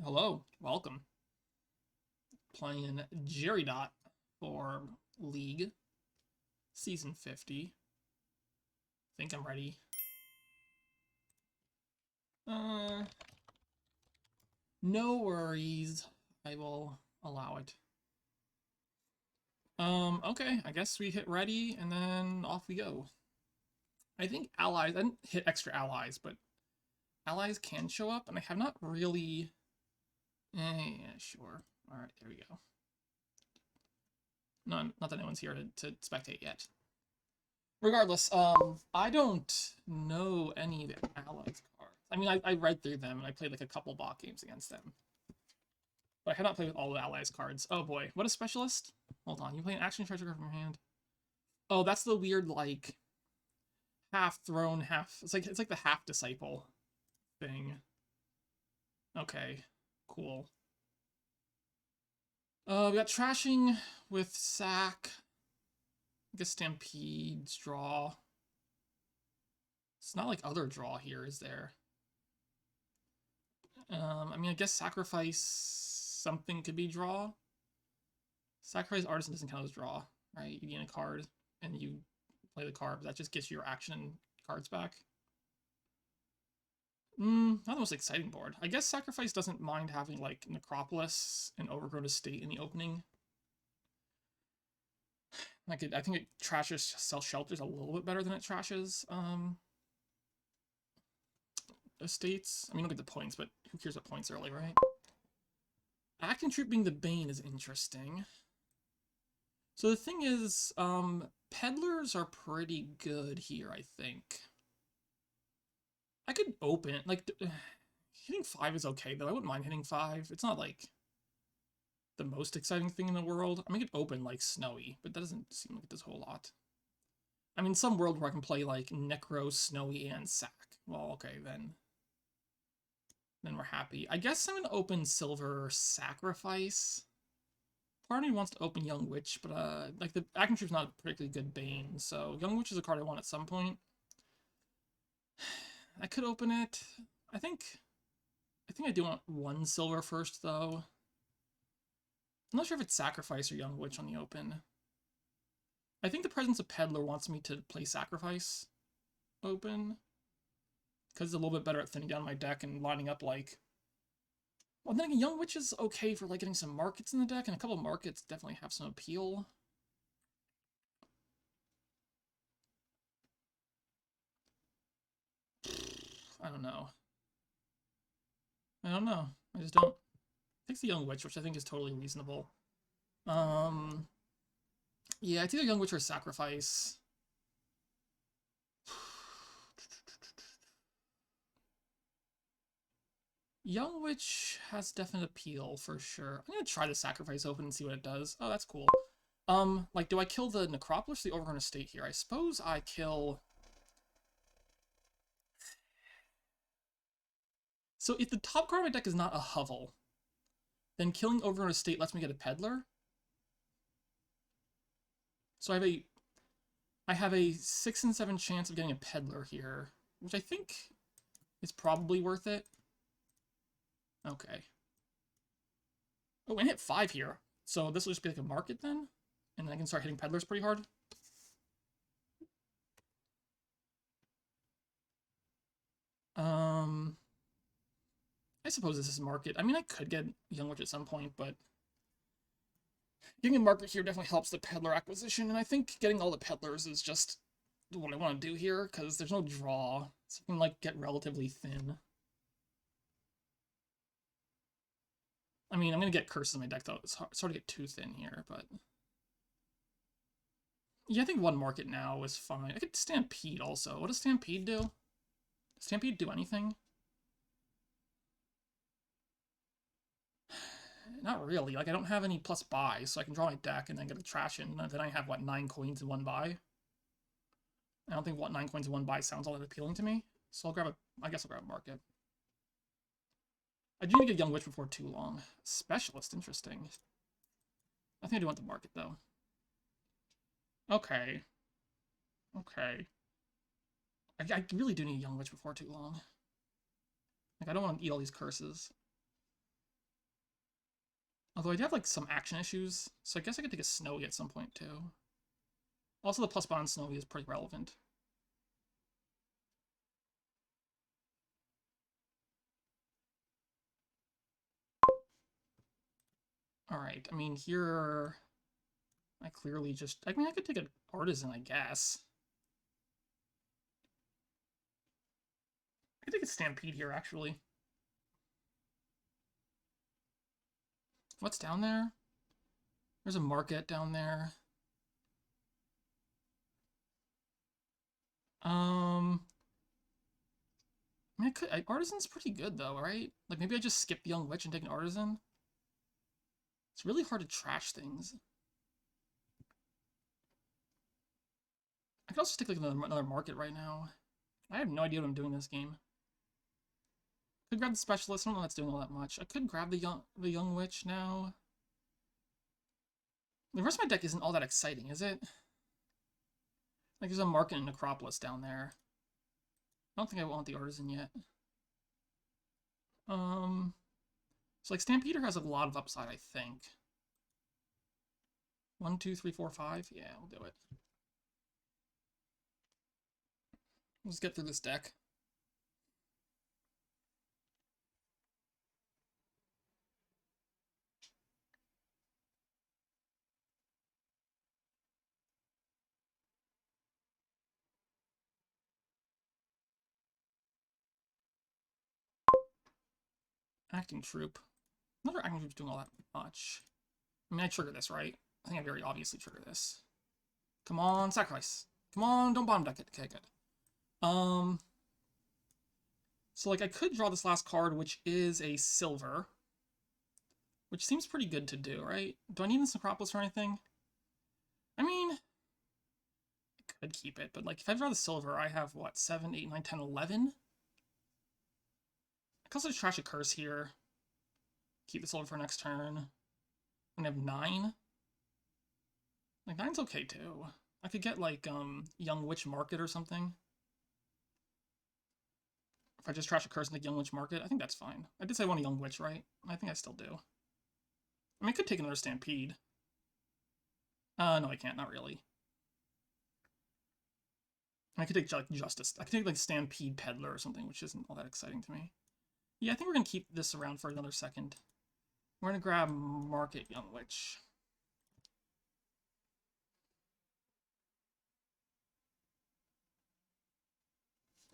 Hello, welcome. Playing Jerrydot for League Season 50. Think I'm ready. Uh, no worries. I will allow it. Okay, I guess we hit ready and then off we go. I think allies, I didn't hit extra allies, but allies can show up, and I have not really. Yeah, sure. Alright, there we go. No, not that anyone's here to spectate yet. Regardless, I don't know any of the allies cards. I mean, I read through them and I played like a couple bot games against them. But I have not played with all the allies cards. Oh boy, what a specialist! Hold on, you play an action treasure card from your hand. Oh, that's the weird like half throne, half. It's like the half disciple thing. Okay, cool. We got trashing with sack. I guess stampedes draw. It's not like other draw here, is there? I mean, I guess sacrifice something could be draw. Sacrifice artisan doesn't count as draw, right? You gain a card and you play the card, but that just gets your action cards back. Not the most exciting board. I guess sacrifice doesn't mind having like Necropolis and Overgrown Estate in the opening. I think it trashes Self Shelters a little bit better than it trashes estates. I mean, look at the points, but who cares what points early, right? Acting Troop being the Bane is interesting. So the thing is, peddlers are pretty good here, I think. I could open, like, hitting 5 is okay, though. I wouldn't mind hitting 5. It's not, like, the most exciting thing in the world. I mean, I could open, like, Snowy, but that doesn't seem like it does a whole lot. I mean, some world where I can play, like, Necro, Snowy, and Sack. Well, okay, then we're happy. I guess I'm gonna open Silver Sacrifice. Part of me wants to open Young Witch, but like the Acting Troop's not a particularly good Bane, so Young Witch is a card I want at some point. I could open it. I think I do want one silver first, though. I'm not sure if it's Sacrifice or Young Witch on the open. I think the presence of Peddler wants me to play Sacrifice open, because it's a little bit better at thinning down my deck and lining up like. Well, then again, Young Witch is okay for like getting some markets in the deck, and a couple of markets definitely have some appeal. I don't know. I don't know. I just don't. Takes the Young Witch, which I think is totally reasonable. Yeah, it's either Young Witch or Sacrifice. Young Witch has definite appeal for sure. I'm gonna try the Sacrifice open and see what it does. Oh, that's cool. Like, do I kill the Necropolis or the Overgrown Estate here? I suppose I kill. So if the top card of my deck is not a Hovel, then killing Overgrown Estate lets me get a Peddler. So I have a 6 and 7 chance of getting a Peddler here, which I think is probably worth it. Okay. Oh, and hit 5 here. So this will just be like a market then? And then I can start hitting Peddlers pretty hard. I suppose this is market. I mean, I could get Young Witch at some point, but getting a market here definitely helps the Peddler acquisition, and I think getting all the Peddlers is just what I want to do here, because there's no draw, so I can, like, get relatively thin. I mean, I'm going to get curses in my deck, though. It's hard to get too thin here, but. Yeah, I think one market now is fine. I could Stampede also. What does Stampede do? Does Stampede do anything? Not really. Like, I don't have any plus buy, so I can draw my deck and then get a trash in. And then I have, what, 9 coins in 1 buy? I don't think, what, 9 coins in 1 buy sounds all that appealing to me. So I'll grab a. I guess I'll grab a market. I do need to get Young Witch before too long. Specialist, interesting. I think I do want the market, though. Okay. Okay. I really do need Young Witch before too long. Like, I don't want to eat all these curses. Although I do have like some action issues, so I guess I could take a Snowy at some point too. Also, the plus bond Snowy is pretty relevant. Alright, I mean, here... I clearly just... I mean, I could take an Artisan, I guess. I could take a Stampede here, actually. What's down there? There's a market down there. I mean, Artisan's pretty good, though, right? Like, maybe I just skip Young Witch and take an Artisan? It's really hard to trash things. I could also take, like, another market right now. I have no idea what I'm doing in this game. Could grab the Specialist. I don't know if that's doing all that much. I could grab the Young Witch now. The rest of my deck isn't all that exciting, is it? Like, there's a market and Necropolis down there. I don't think I want the Artisan yet. So, like, Stampeder has a lot of upside, I think. 1, 2, 3, 4, 5. Yeah, we'll do it. Let's get through this deck. Acting Troop. Another Acting Troop's doing all that much. I mean, I trigger this, right? I think I very obviously trigger this. Come on, sacrifice. Come on, don't bottom deck it. Okay, good. So, like, I could draw this last card, which is a silver. Which seems pretty good to do, right? Do I need this Necropolis or anything? I mean, I could keep it, but, like, if I draw the silver, I have, what, 7, 8, 9, 10, 11? I could also trash a curse here. Keep the silver for next turn. And I have 9. Like, 9's okay, too. I could get, like, Young Witch Market or something. If I just trash a curse and take Young Witch Market, I think that's fine. I did say I want a Young Witch, right? I think I still do. I mean, I could take another Stampede. No, I can't. Not really. I could take, like, Justice. I could take, like, Stampede Peddler or something, which isn't all that exciting to me. Yeah, I think we're going to keep this around for another second. We're going to grab Market Young Witch.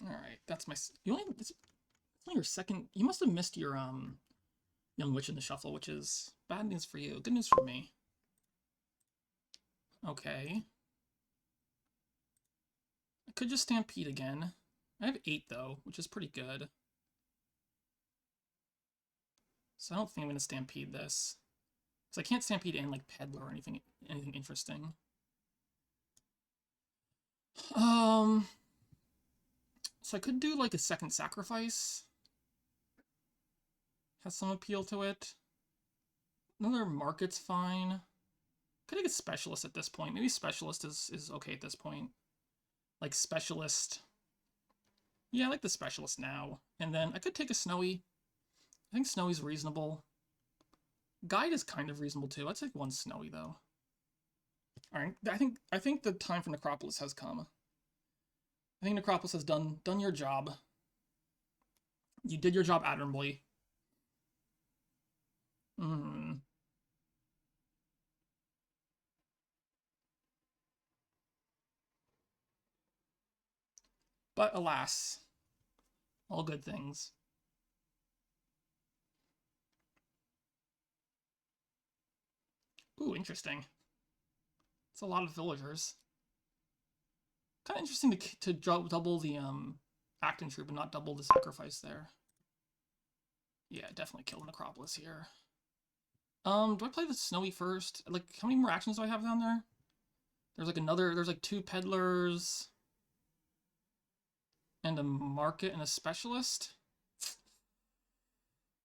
Alright, that's my... It's only your second... You must have missed your, Young Witch in the shuffle, which is bad news for you. Good news for me. Okay. I could just Stampede again. I have 8, though, which is pretty good. So I don't think I'm going to Stampede this. Because I can't Stampede in, like, Peddler or anything interesting. So I could do, like, a second Sacrifice. Has some appeal to it. Another Market's fine. Could take a Specialist at this point. Maybe Specialist is okay at this point. Like, Specialist. Yeah, I like the Specialist now. And then I could take a Snowy. I think Snowy's reasonable. Guide is kind of reasonable, too. I'd take one Snowy, though. Alright, I think the time for Necropolis has come. I think Necropolis has done your job. You did your job admirably. But alas, all good things. Ooh, interesting. It's a lot of villagers. Kind of interesting to double the Acton Troop and not double the sacrifice there. Yeah, definitely kill the Necropolis here. Do I play the Snowy first? Like, how many more actions do I have down there? There's like 2 Peddlers and a Market and a Specialist.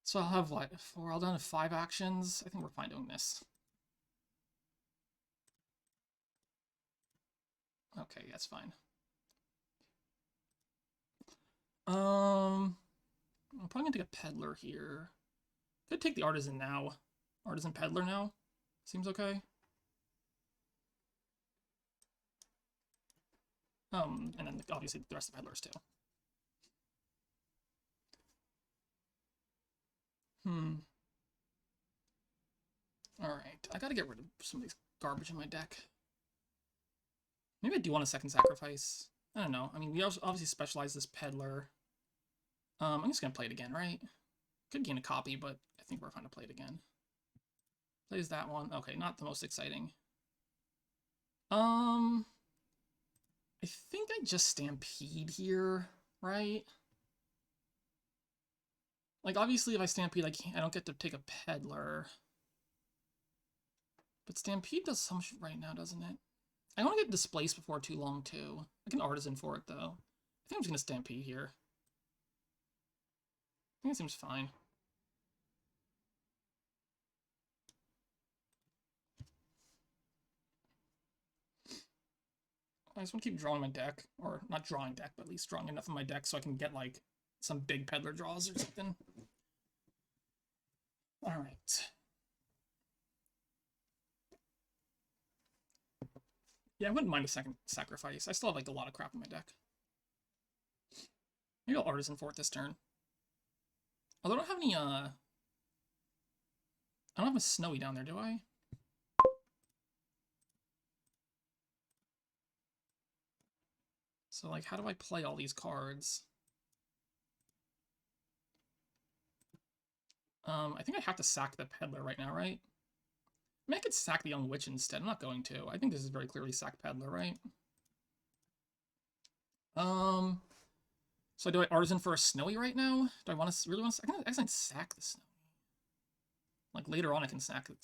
So I'll have, what, 4? I'll down to 5 actions. I think we're fine doing this. Okay, that's fine. I'm probably gonna take a Peddler here. Could take the Artisan now. Artisan Peddler now. Seems okay. And then obviously the rest of the Peddlers too. Alright, I gotta get rid of some of these garbage in my deck. Maybe I do want a second sacrifice. I don't know. I mean, we obviously specialize this Peddler. I'm just gonna play it again, right? Could gain a copy, but I think we're fine to play it again. Plays that one. Okay, not the most exciting. I think I just Stampede here, right? Like, obviously, if I Stampede, I don't get to take a Peddler. But Stampede does some shit right now, doesn't it? I want to get displaced before too long, too. I can Artisan for it, though. I think I'm just going to Stampede here. I think it seems fine. I just want to keep drawing my deck. Or, not drawing deck, but at least drawing enough of my deck so I can get, like, some big Peddler draws or something. Alright. Yeah, I wouldn't mind a second sacrifice. I still have, like, a lot of crap in my deck. Maybe I'll Artisan for it this turn. Although I don't have any, I don't have a Snowy down there, do I? So, like, how do I play all these cards? I think I have to sack the Peddler right now, right? I mean, I could sack the Young Witch instead. I'm not going to. I think this is very clearly sack Peddler, right? So do I Artisan for a Snowy right now? Do I want to really want to? I can sack the Snowy. Like later on, I can snack it.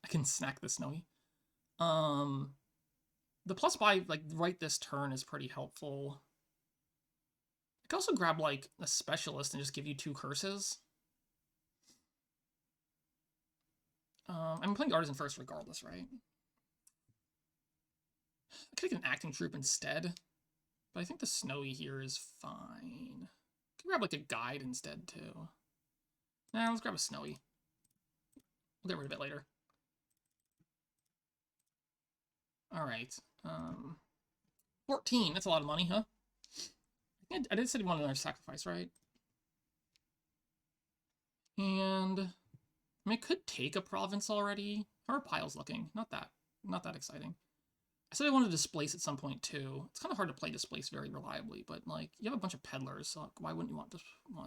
I can snack the Snowy. The plus buy like right this turn is pretty helpful. I could also grab like a Specialist and just give you 2 curses. I'm playing Artisan first regardless, right? I could take an Acting Troop instead, but I think the Snowy here is fine. I could grab like a Guide instead too. Nah, let's grab a Snowy. We'll get rid of it later. Alright. 14, that's a lot of money, huh? I did say I wanted another sacrifice, right? And I mean, I could take a province already. How are piles looking? Not that exciting. I said I wanted to displace at some point too. It's kind of hard to play displace very reliably, but like you have a bunch of peddlers, so why wouldn't you want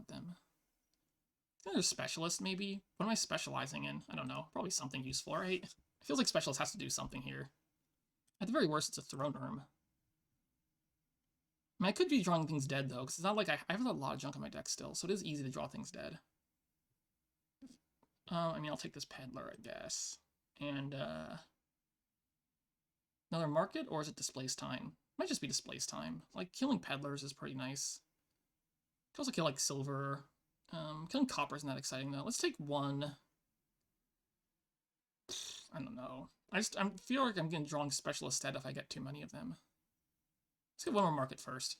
them? I think there's Specialist maybe. What am I specializing in? I don't know. Probably something useful, right? It feels like Specialist has to do something here. At the very worst, it's a throne room. I mean, I could be drawing things dead though, because it's not like I have a lot of junk on my deck still, so it is easy to draw things dead. I mean, I'll take this Peddler, I guess. And, another market, or is it displace time? Might just be displace time. Like, killing Peddlers is pretty nice. You can also kill, like, silver. Killing copper isn't that exciting, though. Let's take one. I don't know. I feel like I'm getting drawing Specialist dead if I get too many of them. Let's get one more market first.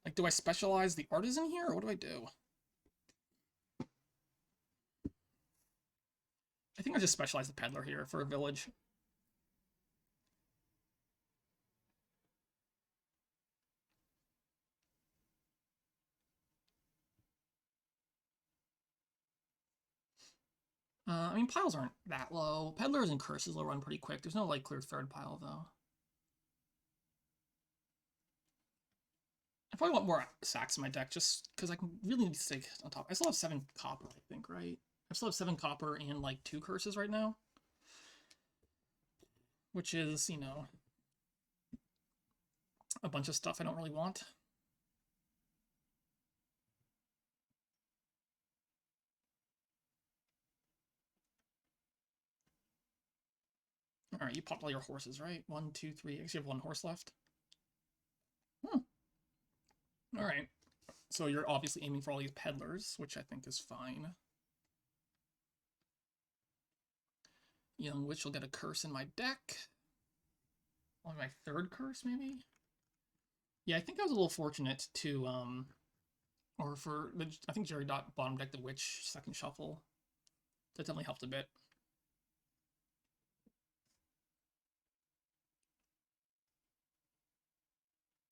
Like, do I specialize the Artisan here, or what do I do? I think I just specialize the Peddler here for a village. I mean, piles aren't that low. Peddlers and Curses will run pretty quick. There's no, like, clear third pile, though. I probably want more sacks in my deck, just because I can really need to stay on top. I still have 7 copper, I think, right? I still have 7 copper and, like, 2 curses right now. Which is, you know, a bunch of stuff I don't really want. Alright, you popped all your horses, right? 1, 2, 3. I guess you have 1 horse left. Alright. So you're obviously aiming for all these peddlers, which I think is fine. Young Witch will get a curse in my deck. On my 3rd curse, maybe? Yeah, I think I was a little fortunate to, I think Jerrydot bottom decked the Witch 2nd shuffle. That definitely helped a bit.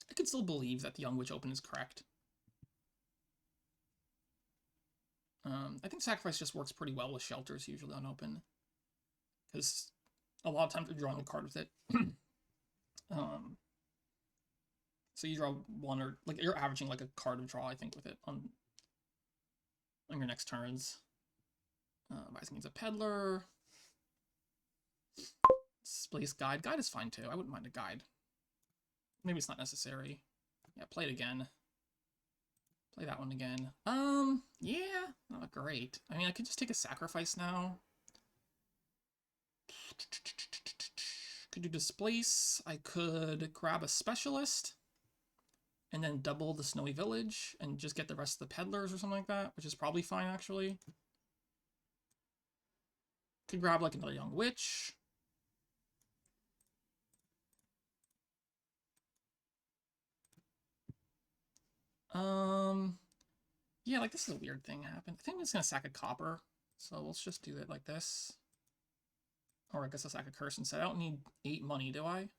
I can still believe that the Young Witch Open is correct. I think Sacrifice just works pretty well with Shelters, usually on open. Because a lot of times you're drawing a card with it. So you draw one, or like you're averaging like a card of draw, I think, with it on your next turns. Rising Needs a Peddler. Displace Guide. Guide is fine too. I wouldn't mind a guide. Maybe it's not necessary. Yeah, play it again. Play that one again. Yeah, not great. I mean, I could just take a Sacrifice now. Could do Displace. I could grab a Specialist and then double the Snowy Village and just get the rest of the Peddlers or something like that, which is probably fine, actually. Could grab, like, another Young Witch. Yeah, like, this is a weird thing happened. I think I'm just gonna sack a Copper, so let's just do it like this. Or I guess I'll sack a Curse instead. I don't need 8 money, do I?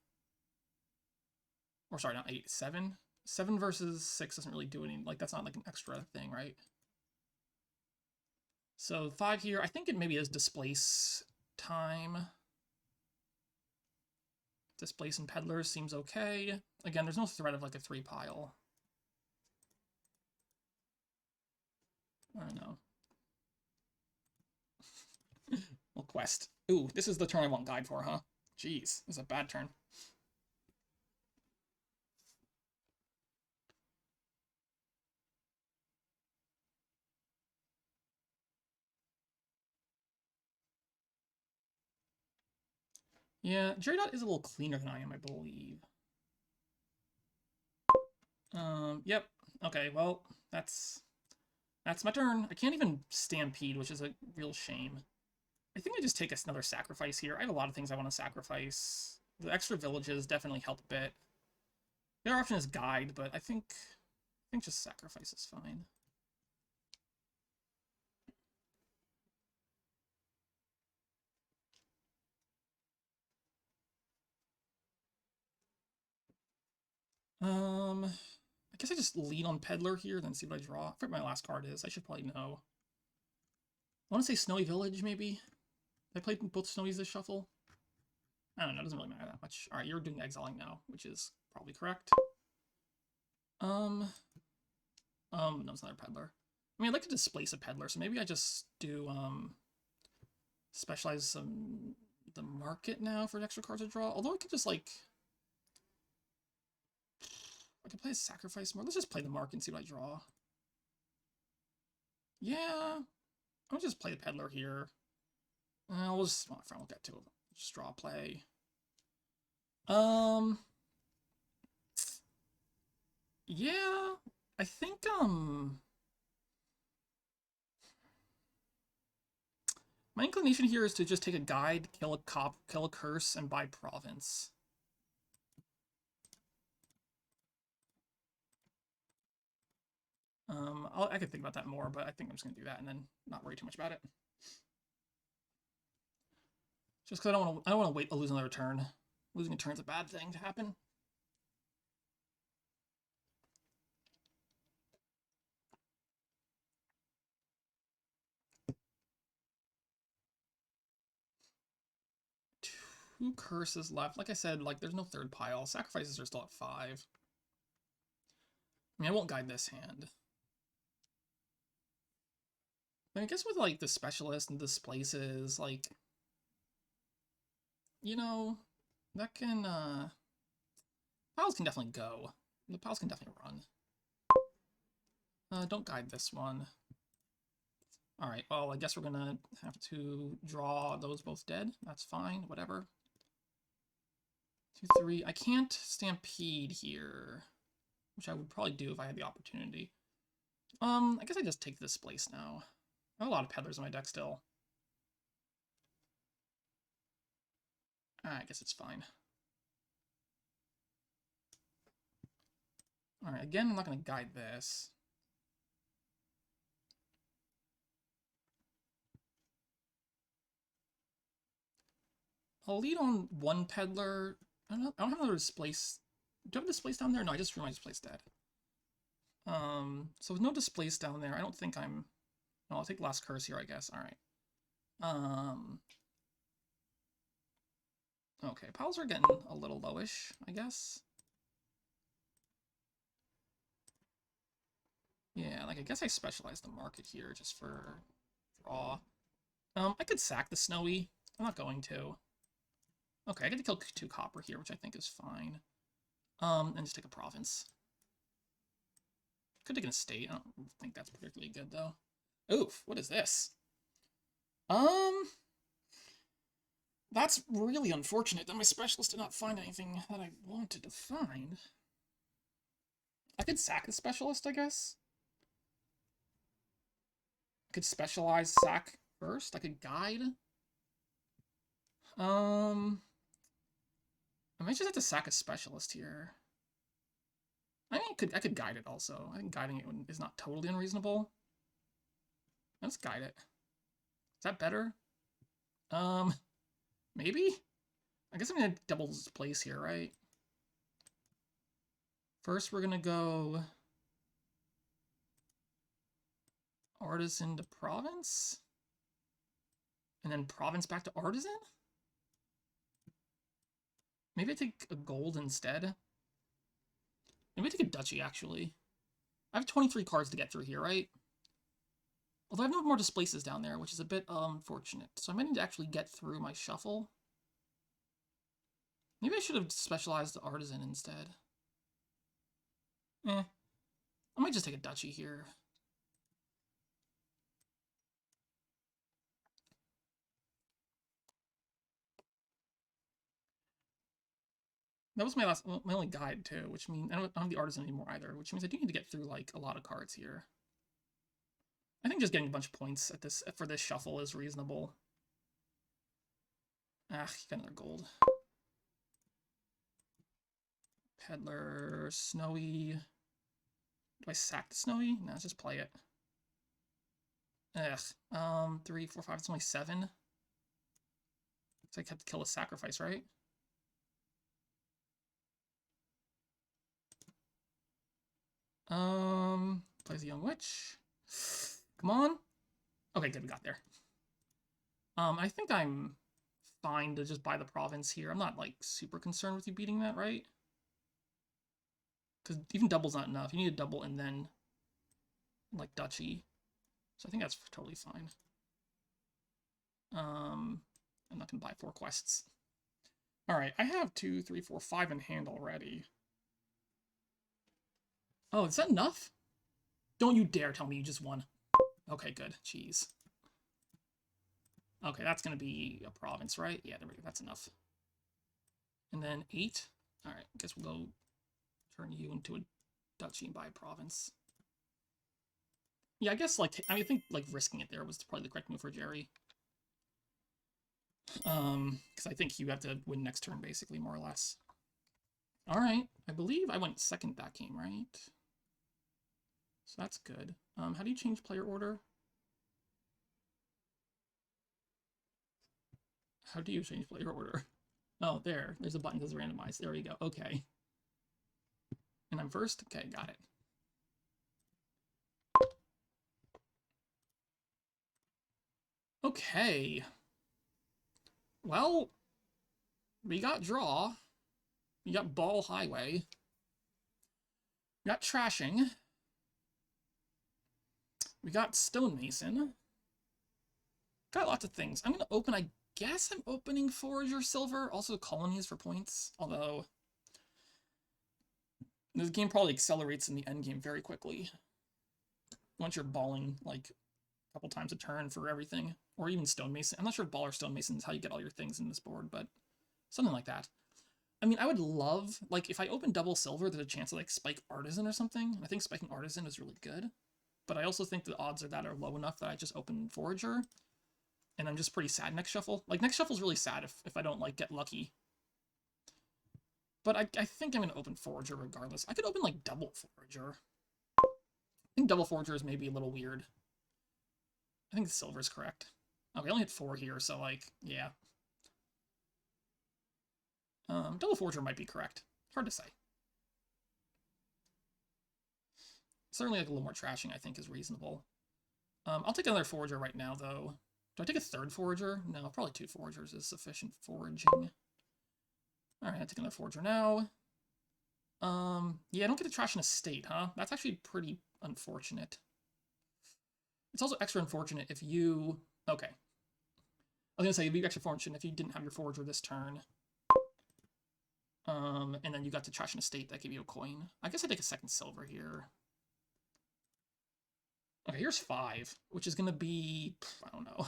Or sorry, not 8, 7? 7 versus 6 doesn't really do any, like, that's not like an extra thing, right? So 5 here, I think it maybe is Displace time. Displace and Peddlers seems okay. Again, there's no threat of like a 3 pile. I don't know. Well, Quest. Ooh, this is the turn I want Guide for, huh? Jeez, this is a bad turn. Yeah, Jerrydot is a little cleaner than I am, I believe. Yep. Okay, well, that's my turn. I can't even Stampede, which is a real shame. I think I just take another Sacrifice here. I have a lot of things I want to sacrifice. The extra villages definitely help a bit. The other option is Guide, but I think just Sacrifice is fine. I guess I just lead on Peddler here, then see what I draw. I forget what my last card is. I should probably know. I want to say Snowy Village, maybe? I played both Snowies this shuffle. I don't know, it doesn't really matter that much. Alright, you're doing Exiling now, which is probably correct. No, it's another Peddler. I mean, I'd like to displace a Peddler, so maybe I just do, specialize the market now for extra cards to draw. Although I could just, like, I could play a Sacrifice more. Let's just play the market and see what I draw. Yeah, I'll just play the Peddler here. We'll just, well, we'll get to it. Just draw play. Yeah, I think, my inclination here is to just take a Guide, kill a Curse, and buy Province. I could think about that more, but I think I'm just gonna do that and then not worry too much about it. Just because I don't want to wait to lose another turn. Losing a turn's a bad thing to happen. Two curses left. Like I said, like there's no third pile. Sacrifices are still at 5. I mean, I won't guide this hand. I mean, I guess with like the Specialist and Displaces, like, you know, that can piles can definitely go. The piles can definitely run. Don't guide this one. Alright, well, I guess we're gonna have to draw those both dead. That's fine, whatever. 2, 3. I can't Stampede here, which I would probably do if I had the opportunity. I guess I just take this place now. I have a lot of Peddlers in my deck still. I guess it's fine. Alright, again, I'm not going to guide this. I'll lead on one peddler. I don't have another displace. Do I have a displace down there? No, I just threw my displace dead. So with no displace down there, I don't think I'm... No, I'll take last curse here, I guess. Alright. Okay, piles are getting a little lowish, I guess. Yeah, like, I guess I specialize the market here just for draw. I could sack the Snowy. I'm not going to. Okay, I get to kill 2 copper here, which I think is fine. And just take a province. Could take an estate. I don't think that's particularly good, though. Oof, what is this? That's really unfortunate that my specialist did not find anything that I wanted to find. I could sack the specialist, I guess. I could specialize sack first. I could guide. I might just have to sack a specialist here. I mean, I could guide it also. I think guiding it is not totally unreasonable. Let's guide it. Is that better? Maybe? I guess I'm gonna double displace here, right? First, we're gonna go Artisan to Province? And then Province back to Artisan? Maybe I take a gold instead. Maybe I take a duchy, actually. I have 23 cards to get through here, right? Although I have no more displaces down there, which is a bit unfortunate. So I might need to actually get through my shuffle. Maybe I should have specialized the Artisan instead. I might just take a duchy here. That was my only guide too, which means I don't have the Artisan anymore either, which means I do need to get through like a lot of cards here. I think just getting a bunch of points at for this shuffle is reasonable. Ah, you got another gold. Peddler, Snowy. Do I sack the Snowy? No, let's just play it. Ugh. 3, 4, 5. It's only 7. So I have to kill a sacrifice, right? Plays the Young Witch. Come on. Okay, good, we got there. I think I'm fine to just buy the province here. I'm not, like, super concerned with you beating that, right? Because even double's not enough. You need a double and then, like, duchy. So I think that's totally fine. I'm not going to buy 4 quests. Alright, I have 2, 3, 4, 5 in hand already. Oh, is that enough? Don't you dare tell me you just won. Okay, good. Jeez. Okay, that's going to be a province, right? Yeah, there we go. That's enough. And then 8. Alright, I guess we'll go turn you into a duchy and buy a province. Yeah, I guess, like, I think, like, risking it there was probably the correct move for Jerry. Because I think you have to win next turn, basically, more or less. Alright, I believe I went second that game, right? So that's good. How do you change player order? How do you change player order? Oh, there. There's a button that says randomize. There we go. Okay. And I'm first? Okay, got it. Okay. Well, we got draw. We got ball highway. We got trashing. We got stonemason. Got lots of things. I'm going to open, I guess I'm opening Forager Silver. Also colonies for points. Although, this game probably accelerates in the endgame very quickly. Once you're balling, like, a couple times a turn for everything. Or even stonemason. I'm not sure if ball or stonemason is how you get all your things in this board, but something like that. I mean, I would love, like, if I open double silver, there's a chance to, like, spike Artisan or something. I think spiking Artisan is really good. But I also think the odds of that are low enough that I just open Forager. And I'm just pretty sad next shuffle. Like, next shuffle's really sad if I don't, like, get lucky. But I think I'm going to open Forager regardless. I could open, like, double Forager. I think double Forager is maybe a little weird. I think the silver's correct. Okay, I only hit 4 here, so, like, yeah. Double Forager might be correct. Hard to say. Certainly like a little more trashing, I think, is reasonable. I'll take another Forager right now, though. Do I take a third Forager? No, probably 2 Foragers is sufficient foraging. Alright, I'll take another Forager now. Yeah, I don't get to trash an estate, huh? That's actually pretty unfortunate. It's also extra unfortunate if you... Okay. I was gonna say, it'd be extra fortunate if you didn't have your Forager this turn. And then you got to trash an estate that gave you a coin. I guess I take a second silver here. Okay, here's 5, which is gonna be... I don't know.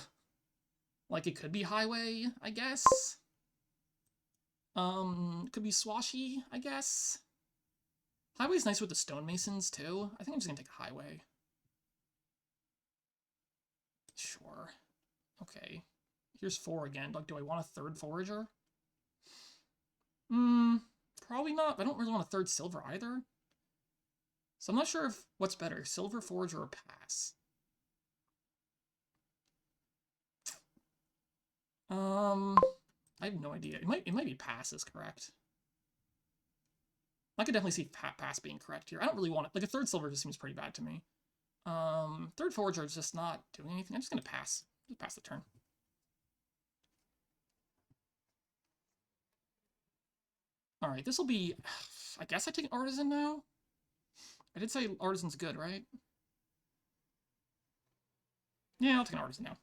Like, it could be Highway, I guess? Could be Swashy, I guess? Highway's nice with the stonemasons, too. I think I'm just gonna take a Highway. Sure. Okay. Here's 4 again. Like, do I want a third Forager? Probably not, but I don't really want a third silver either. So I'm not sure if what's better, silver, Forager, or pass. I have no idea. It might be pass is correct. I could definitely see pass being correct here. I don't really want it. Like, a third silver just seems pretty bad to me. Third Forager is just not doing anything. I'm just gonna pass. Just pass the turn. Alright, this will be... I guess I take an Artisan now? I did say Artisan's good, right? Yeah, I'll take an Artisan now.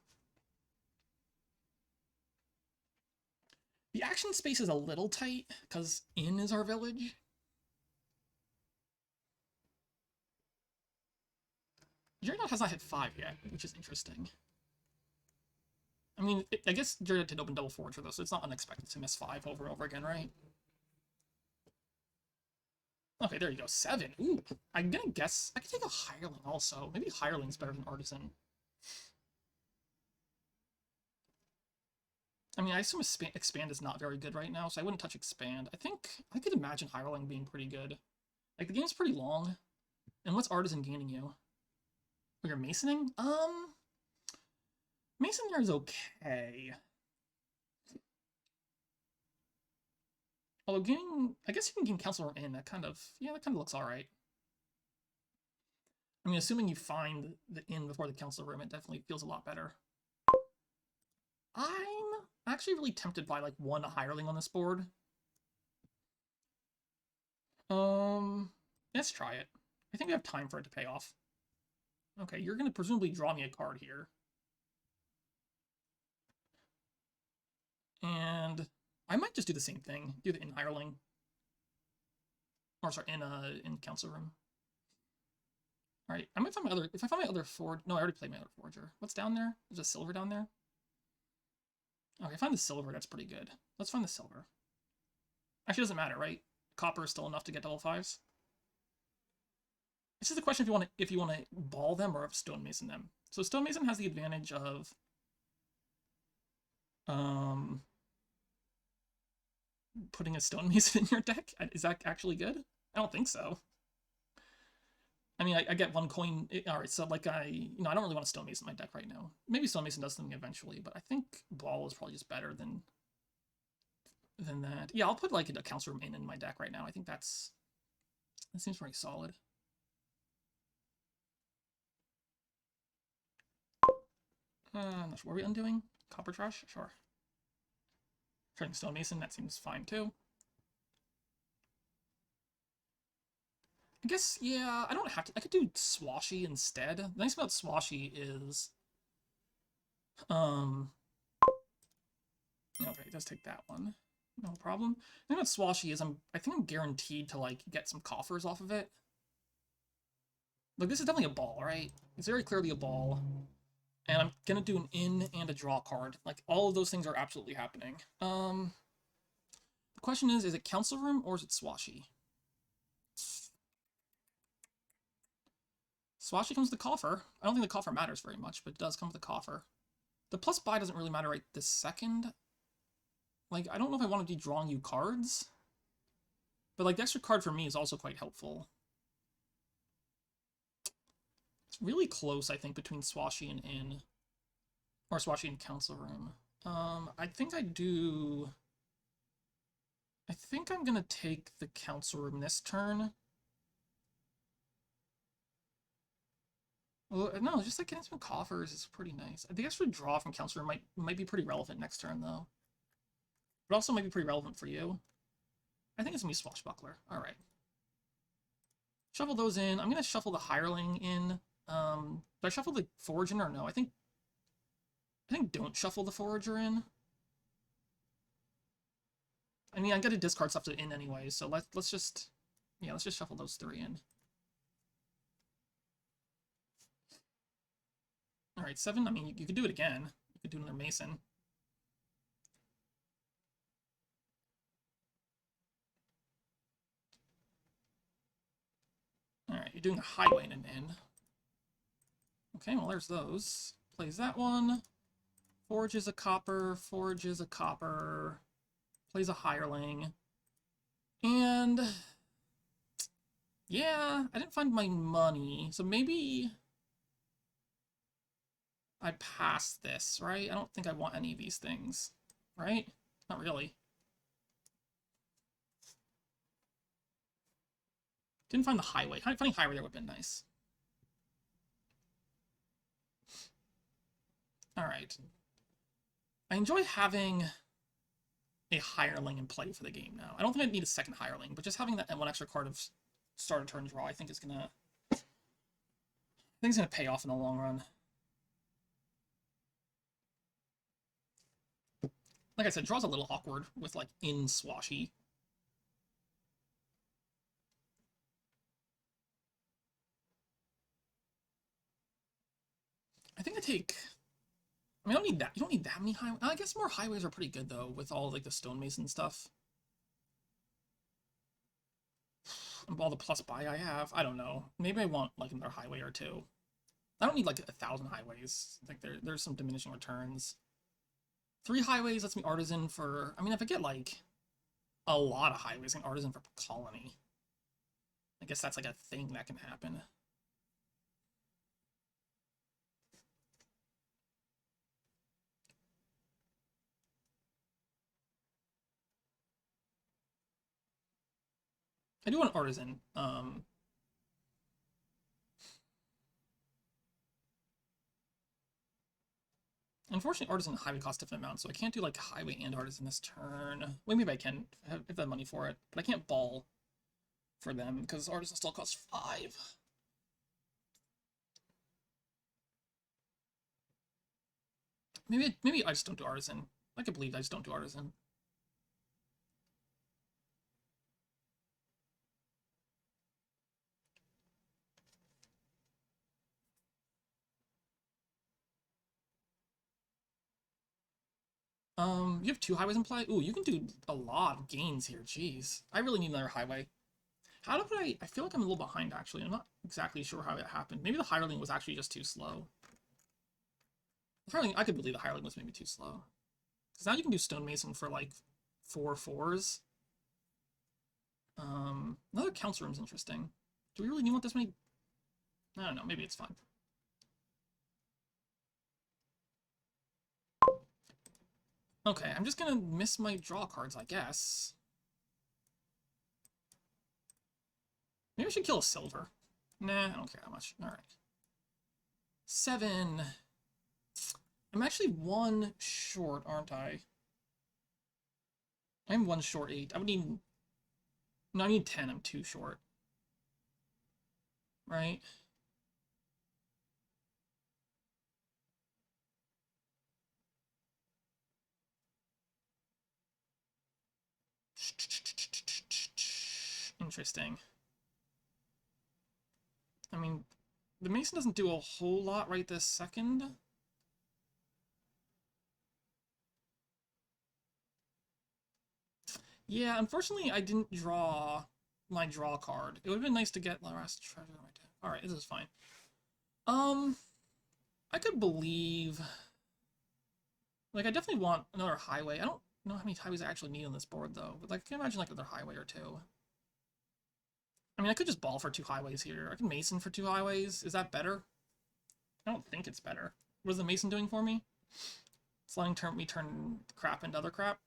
The action space is a little tight, because Inn is our village. Jerrydot has not hit 5 yet, which is interesting. I mean, I guess Jerrydot did open double Forager, though, so it's not unexpected to miss 5 over and over again, right? Okay, there you go. 7. Ooh, I'm gonna guess... I could take a Hireling also. Maybe Hireling's better than Artisan. I mean, I assume Expand is not very good right now, so I wouldn't touch Expand. I think I could imagine Hireling being pretty good. Like, the game's pretty long. And what's Artisan gaining you? Oh, you're Masoning? Masonry is okay. Although gaining... I guess you can gain Council Room in. That kind of... Yeah, that kind of looks alright. I mean, assuming you find the inn before the Council Room, it definitely feels a lot better. I'm actually really tempted by, like, 1 Hireling on this board. Let's try it. I think we have time for it to pay off. Okay, you're going to presumably draw me a card here. And I might just do the same thing. Do the Inn Hireling. Or, sorry, in Council Room. Alright, I might find my other... If I find my other Forager... No, I already played my other Forager. What's down there? There's a silver down there? Okay, find the silver. That's pretty good. Let's find the silver. Actually, it doesn't matter, right? Copper is still enough to get double 5s. It's just a question if you want to ball them or stonemason them. So stonemason has the advantage of putting a stonemason in your deck. Is that actually good? I don't think so. I mean, I get 1 coin. All right, so like I don't really want a stonemason in my deck right now. Maybe stonemason does something eventually, but I think ball is probably just better than that. Yeah, I'll put like a Council Room in my deck right now. I think that seems very solid. I'm not sure. What are we undoing? Copper Trash? Sure. Turning Stonemason, that seems fine too. I guess, yeah, I don't have to. I could do Swashy instead. The nice thing about Swashy is... Okay, it does take that one. No problem. The thing about Swashy is I think I'm guaranteed to, like, get some coffers off of it. Like, this is definitely a ball, right? It's very clearly a ball. And I'm gonna do an in and a draw card. Like, all of those things are absolutely happening. The question is it Council Room or is it Swashy? Swashy comes with the coffer. I don't think the coffer matters very much, but it does come with the coffer. The plus buy doesn't really matter right this second. Like, I don't know if I want to be drawing you cards. But, like, the extra card for me is also quite helpful. It's really close, I think, between Swashy and Inn. Or Swashy and Council Room. I think I do I think I'm gonna take the council room this turn. Well, no, just like getting some coffers is pretty nice. The extra draw from council room might be pretty relevant next turn though. But also might be pretty relevant for you. I think it's gonna be Swashbuckler. Alright. Shuffle those in. I'm gonna shuffle the Hireling in. Do I shuffle the Forager in or no? I think don't shuffle the Forager in. I mean, I gotta discard stuff to in anyway, so let's just shuffle those 3 in. Alright, 7, I mean, you could do it again. You could do another Mason. Alright, you're doing a Highway and an in. Okay, well, there's those. Plays that one. Forages a copper, forages a copper. Plays a Hireling. And... yeah, I didn't find my money, so maybe... I pass this, right? I don't think I want any of these things, right? Not really. Didn't find the Highway. Finding Highway there would have been nice. Alright. I enjoy having a Hireling in play for the game now. I don't think I need a second Hireling, but just having that one extra card of start a turn draw, I think is gonna pay off in the long run. Like I said, draw's a little awkward with like in Swashy. I think I take... I mean, I don't need that. You don't need that many highways. I guess more highways are pretty good, though, with all, like, the stonemason stuff. And all the plus buy I have. I don't know. Maybe I want, like, another highway or 2. I don't need, like, 1,000 highways. Like, there's some diminishing returns. 3 highways lets me artisan for... I mean, if I get, like, a lot of highways, I can artisan for colony. I guess that's, like, a thing that can happen. I do want artisan. Unfortunately, artisan and highway cost different amounts, so I can't do like highway and artisan this turn. Well, maybe I can if I have money for it, but I can't ball for them because artisan still costs 5. Maybe I just don't do artisan. I could believe I just don't do artisan. You have 2 highways in play? Ooh, you can do a lot of gains here, jeez. I really need another highway. How did I feel like I'm a little behind, actually. I'm not exactly sure how that happened. Maybe the hireling was actually just too slow. The hireling, I could believe the hireling was maybe too slow. Because now you can do stonemason for, like, 4 4s. Another council room's interesting. Do we really want this many? I don't know, maybe it's fine. Okay, I'm just gonna miss my draw cards, I guess. Maybe I should kill a silver. Nah, I don't care that much. Alright. 7. I'm actually 1 short, aren't I? I'm 1 short 8. I would need... No, I need 10. I'm 2 short. Right? Interesting. I mean, the Mason doesn't do a whole lot right this second. Yeah, unfortunately, I didn't draw my draw card. It would have been nice to get the last treasure on my deck. Alright, this is fine. I could believe... Like, I definitely want another highway. I don't know how many highways I actually need on this board, though. But, like, I can imagine, like, another highway or 2. I mean, I could just ball for 2 highways here. I can Mason for 2 highways. Is that better? I don't think it's better. What is the Mason doing for me? It's letting me turn crap into other crap.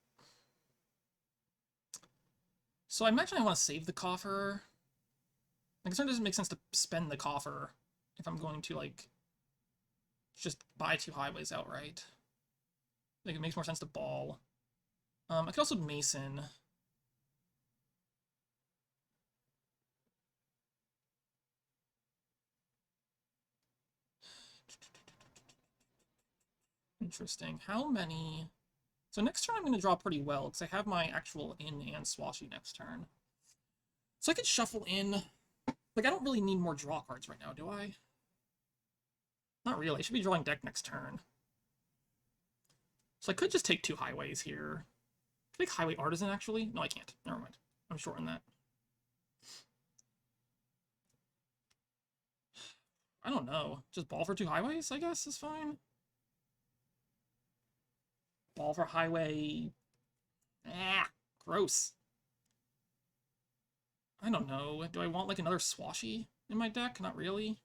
So I imagine I want to save the coffer. My concern doesn't make sense to spend the coffer if I'm going to, like, just buy 2 highways outright. Like, it makes more sense to ball. I could also Mason. Interesting. How many... So next turn I'm going to draw pretty well, because I have my actual in and swashy next turn. So I could shuffle in. Like, I don't really need more draw cards right now, do I? Not really. I should be drawing deck next turn. So I could just take 2 highways here. Take Highway Artisan, actually? No, I can't. Never mind. I'm shorting that. I don't know. Just ball for 2 highways, I guess, is fine. Ball for highway... Ah, gross. I don't know. Do I want, like, another swashy in my deck? Not really.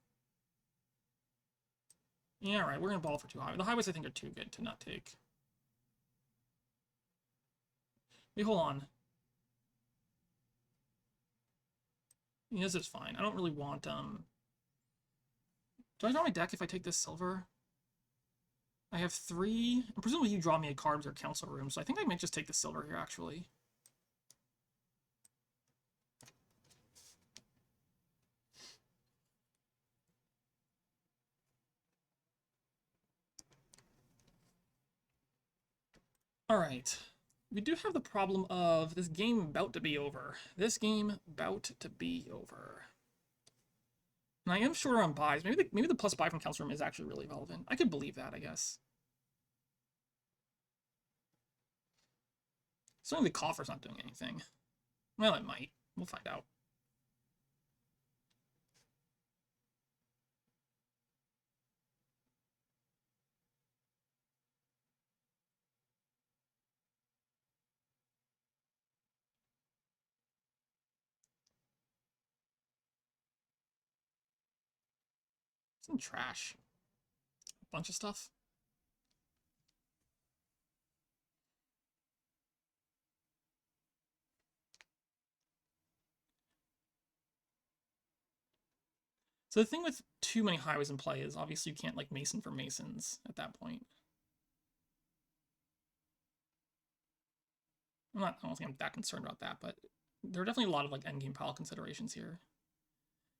Yeah, right. We're going to ball for 2 highways. The highways, I think, are too good to not take. Wait, hold on. Yeah, this is fine. I don't really want, Do I draw my deck if I take this silver? I have 3. And presumably you draw me a card with your council room, so I think I might just take the silver here, actually. Alright. We do have the problem of this game about to be over. This game about to be over. And I am shorter on buys. Maybe the plus buy from council room is actually really relevant. I could believe that, I guess. Certainly the coffer's not doing anything. Well, it might. We'll find out. Some trash. A bunch of stuff. So the thing with too many highways in play is obviously you can't, like, Mason for Masons at that point. I don't think I'm that concerned about that, but there are definitely a lot of, like, endgame pile considerations here.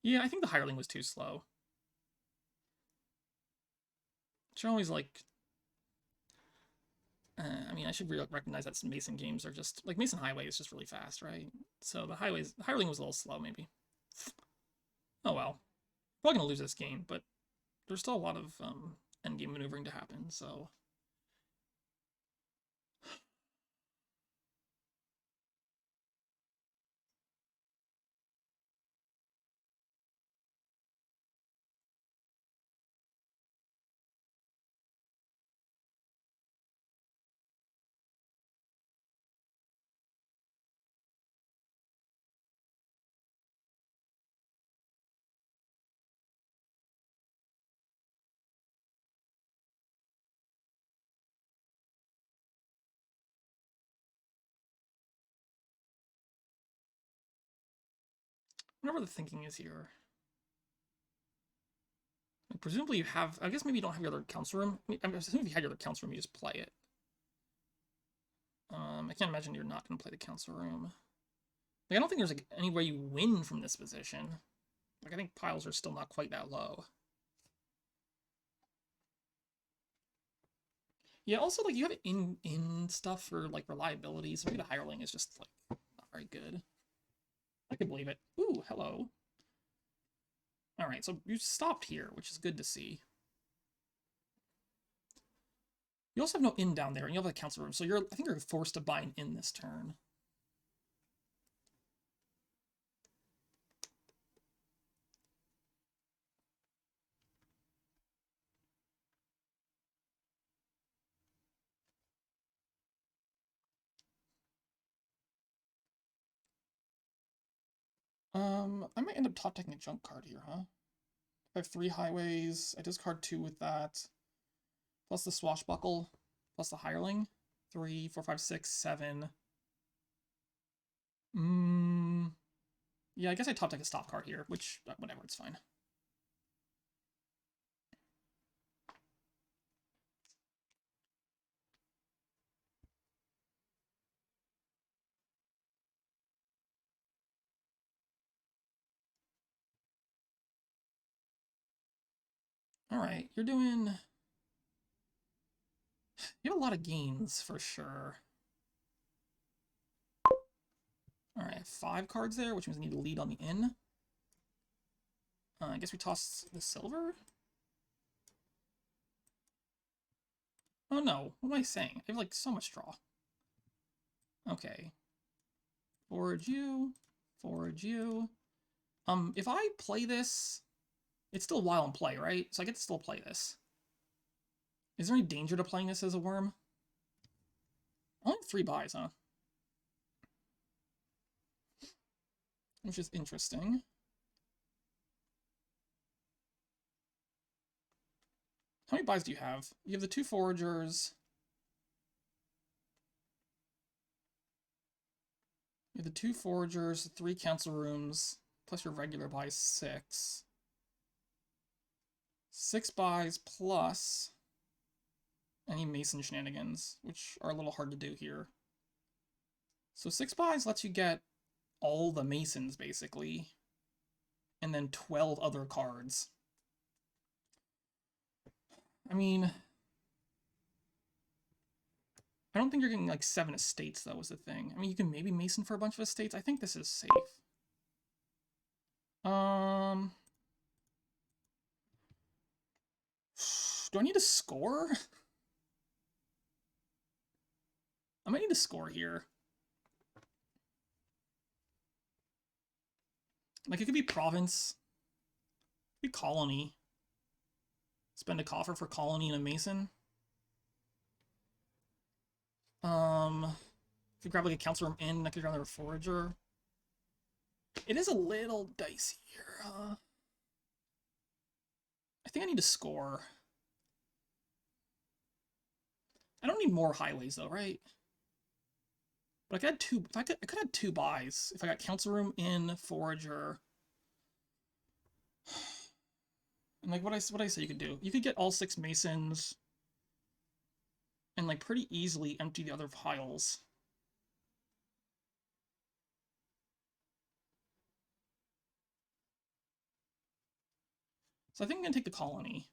Yeah, I think the hireling was too slow. Should always, like... I mean, I should recognize that some Mason games are just... Like, Mason Highway is just really fast, right? So the hireling was a little slow, maybe. Oh well. Probably gonna lose this game, but there's still a lot of endgame maneuvering to happen, so... Whatever the thinking is here. Like, presumably you have... I guess maybe you don't have your other council room. I'm assuming if you had your other council room, you just play it. I can't imagine you're not going to play the council room. Like, I don't think there's, like, any way you win from this position. Like, I think piles are still not quite that low. Yeah, also, like, you have in stuff for, like, reliability, so maybe the hireling is just, like, not very good. I can believe it. Ooh, hello. Alright, so you stopped here, which is good to see. You also have no in down there, and you have a council room, so I think you're forced to buy an in this turn. I might end up top decking a junk card here, huh? I have 3 highways. I discard 2 with that. Plus the swashbuckle. Plus the hireling. 3, 4, 5, 6, 7. Yeah, I guess I top deck a stop card here, which, whatever, it's fine. Alright, you're doing... You have a lot of gains, for sure. Alright, 5 cards there, which means I need to lead on the in. I guess we toss the silver? Oh no, what am I saying? I have, like, so much draw. Okay. Forage you. Forage you. If I play this... It's still while in play, right? So I get to still play this. Is there any danger to playing this as a worm? Only 3 buys, huh? Which is interesting. How many buys do you have? You have the 2 foragers. You have the 2 foragers, 3 council rooms, plus your regular buys 6. 6 buys plus any Mason shenanigans, which are a little hard to do here. So 6 buys lets you get all the Masons, basically, and then 12 other cards. I mean, I don't think you're getting, like, 7 estates, though, is the thing. I mean, you can maybe Mason for a bunch of estates. I think this is safe. Do I need to score? I might need to score here. Like, it could be province. It could be colony. Spend a coffer for colony and a mason. If you grab, like, a council room in, I could grab a forager. It is a little dicey here. I think I need to score. I don't need more highways, though, right? But I could add 2... I could add 2 buys. If I got council room in, forager... And, like, what I say you could do? You could get all 6 masons and, like, pretty easily empty the other piles. So I think I'm gonna take the colony.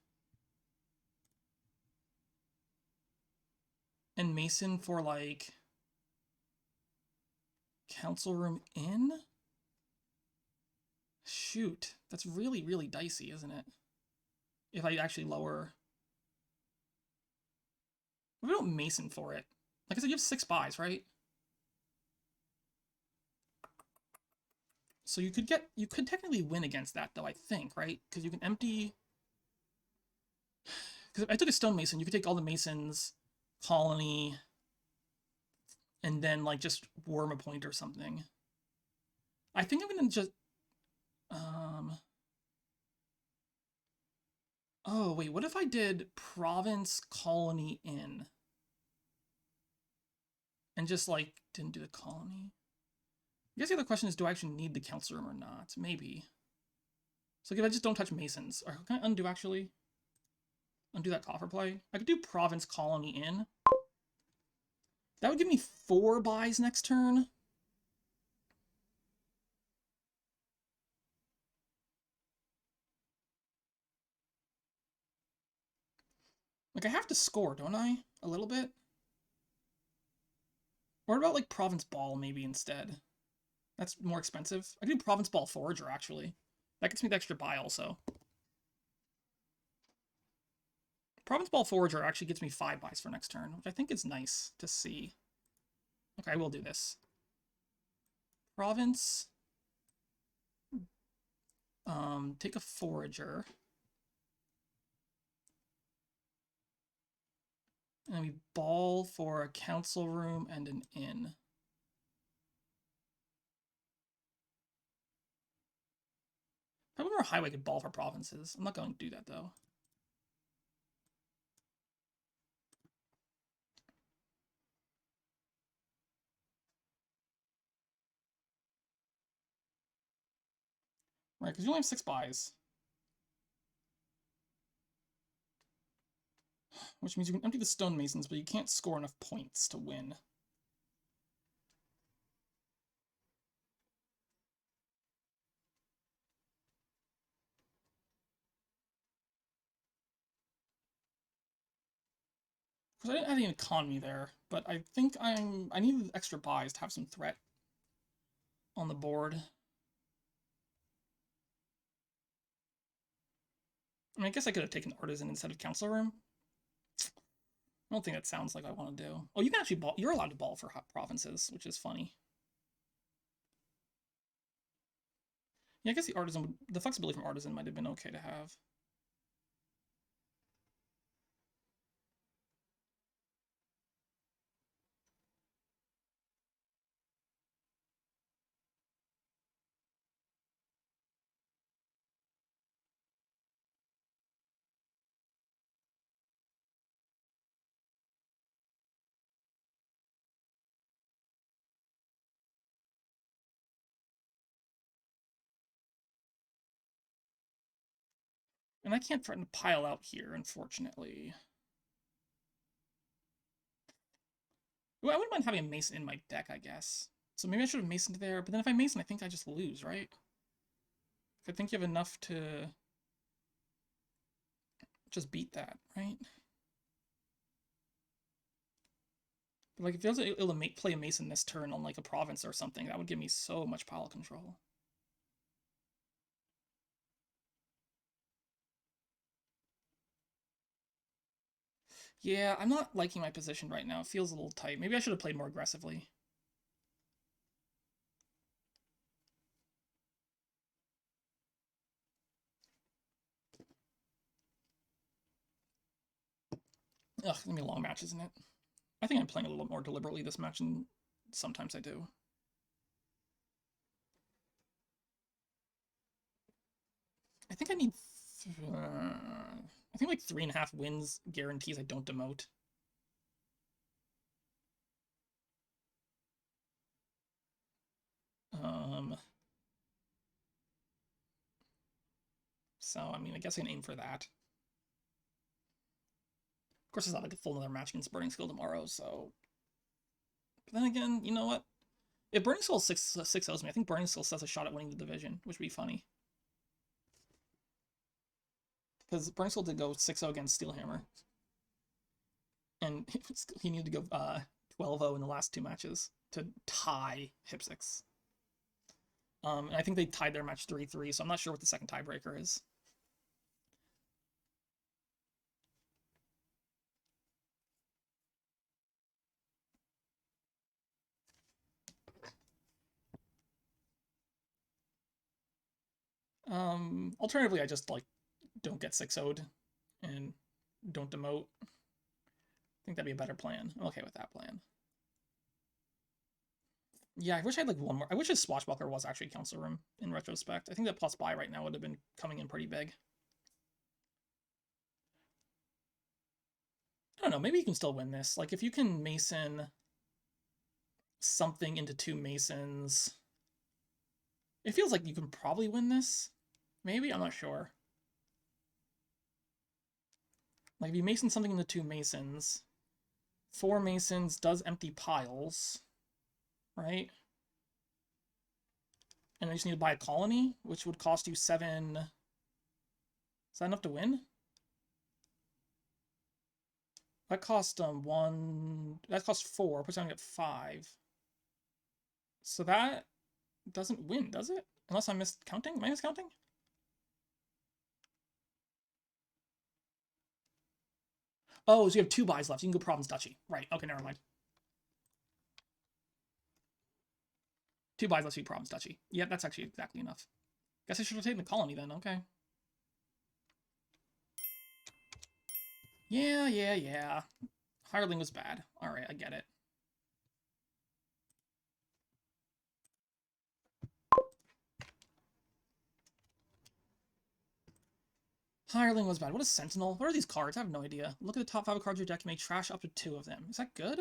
And mason for, like, council room in? Shoot, that's really, really dicey, isn't it? If I actually lower... What about mason for it? Like I said, you have 6 buys, right? So you could technically win against that, though, I think, right? Because you can empty... Because if I took a stonemason, you could take all the masons, colony, and then, like, just worm a point or something. I think I'm gonna just... Oh, wait, what if I did province, colony, in? And just, like, didn't do the colony? I guess the other question is, do I actually need the council room or not? Maybe. So if I just don't touch masons, or can I undo, actually? Undo that coffer play? I could do province, colony, in. That would give me 4 buys next turn. Like, I have to score, don't I? A little bit? Or what about, like, province ball, maybe, instead? That's more expensive. I could do province ball forager, actually. That gets me the extra buy, also. Province ball forager actually gets me 5 buys for next turn, which I think is nice to see. Okay, I will do this. Province. Take a forager. And we ball for a council room and an inn. Probably more highway could ball for provinces. I'm not going to do that, though. Right, because you only have 6 buys. Which means you can empty the stonemasons, but you can't score enough points to win. Of course, I didn't add any economy there, but I think I need extra buys to have some threat on the board. I mean, I guess I could have taken Artisan instead of Council Room. I don't think that sounds like I want to do. Oh, you can actually ball. You're allowed to ball for provinces, which is funny. Yeah, I guess the flexibility from Artisan might have been okay to have. And I can't threaten to pile out here, unfortunately. Well, I wouldn't mind having a Mason in my deck, I guess. So maybe I should have Masoned there, but then if I Mason, I think I just lose, right? I think you have enough to just beat that, right? But like, if I was able to play a Mason this turn on like a province or something, that would give me so much pile control. Yeah, I'm not liking my position right now. It feels a little tight. Maybe I should have played more aggressively. Ugh, it's gonna be a long match, isn't it? I think I'm playing a little more deliberately this match, and sometimes I do. I think I need... I think like 3.5 wins guarantees I don't demote. So, I mean, I guess I can aim for that. Of course, it's not like a full another match against Burning Skull tomorrow, so... But then again, you know what? If Burning Skull 6-0s me, I think Burning Skull has a shot at winning the division, which would be funny. Because Burning Skull did go 6-0 against Steelhammer. And he needed to go 12-0 in the last 2 matches to tie Hipsix. And I think they tied their match 3-3, so I'm not sure what the second tiebreaker is. Alternatively, I just, like, don't get 6-0'd and don't demote. I think that'd be a better plan. I'm okay with that plan. Yeah, I wish I had, like, one more. I wish his Swashbuckler was actually Council Room, in retrospect. I think that plus buy right now would have been coming in pretty big. I don't know, maybe you can still win this. Like, if you can Mason something into 2 Masons, it feels like you can probably win this. Maybe? I'm not sure. Like, if you Mason something into 2 Masons, 4 Masons does empty piles, right? And I just need to buy a colony, which would cost you 7... Is that enough to win? That cost 1... That cost 4, puts down at 5. So that doesn't win, does it? Unless I'm miscounting? Am I miscounting? Oh, so you have 2 buys left. You can go Province Duchy. Right, okay, never mind. 2 buys left, you Province Duchy. Yeah, that's actually exactly enough. Guess I should have taken the colony then, okay. Yeah. Hireling was bad. Alright, I get it. Hireling was bad. What is Sentinel? What are these cards? I have no idea. Look at the top 5 cards of your deck. You may trash up to 2 of them. Is that good?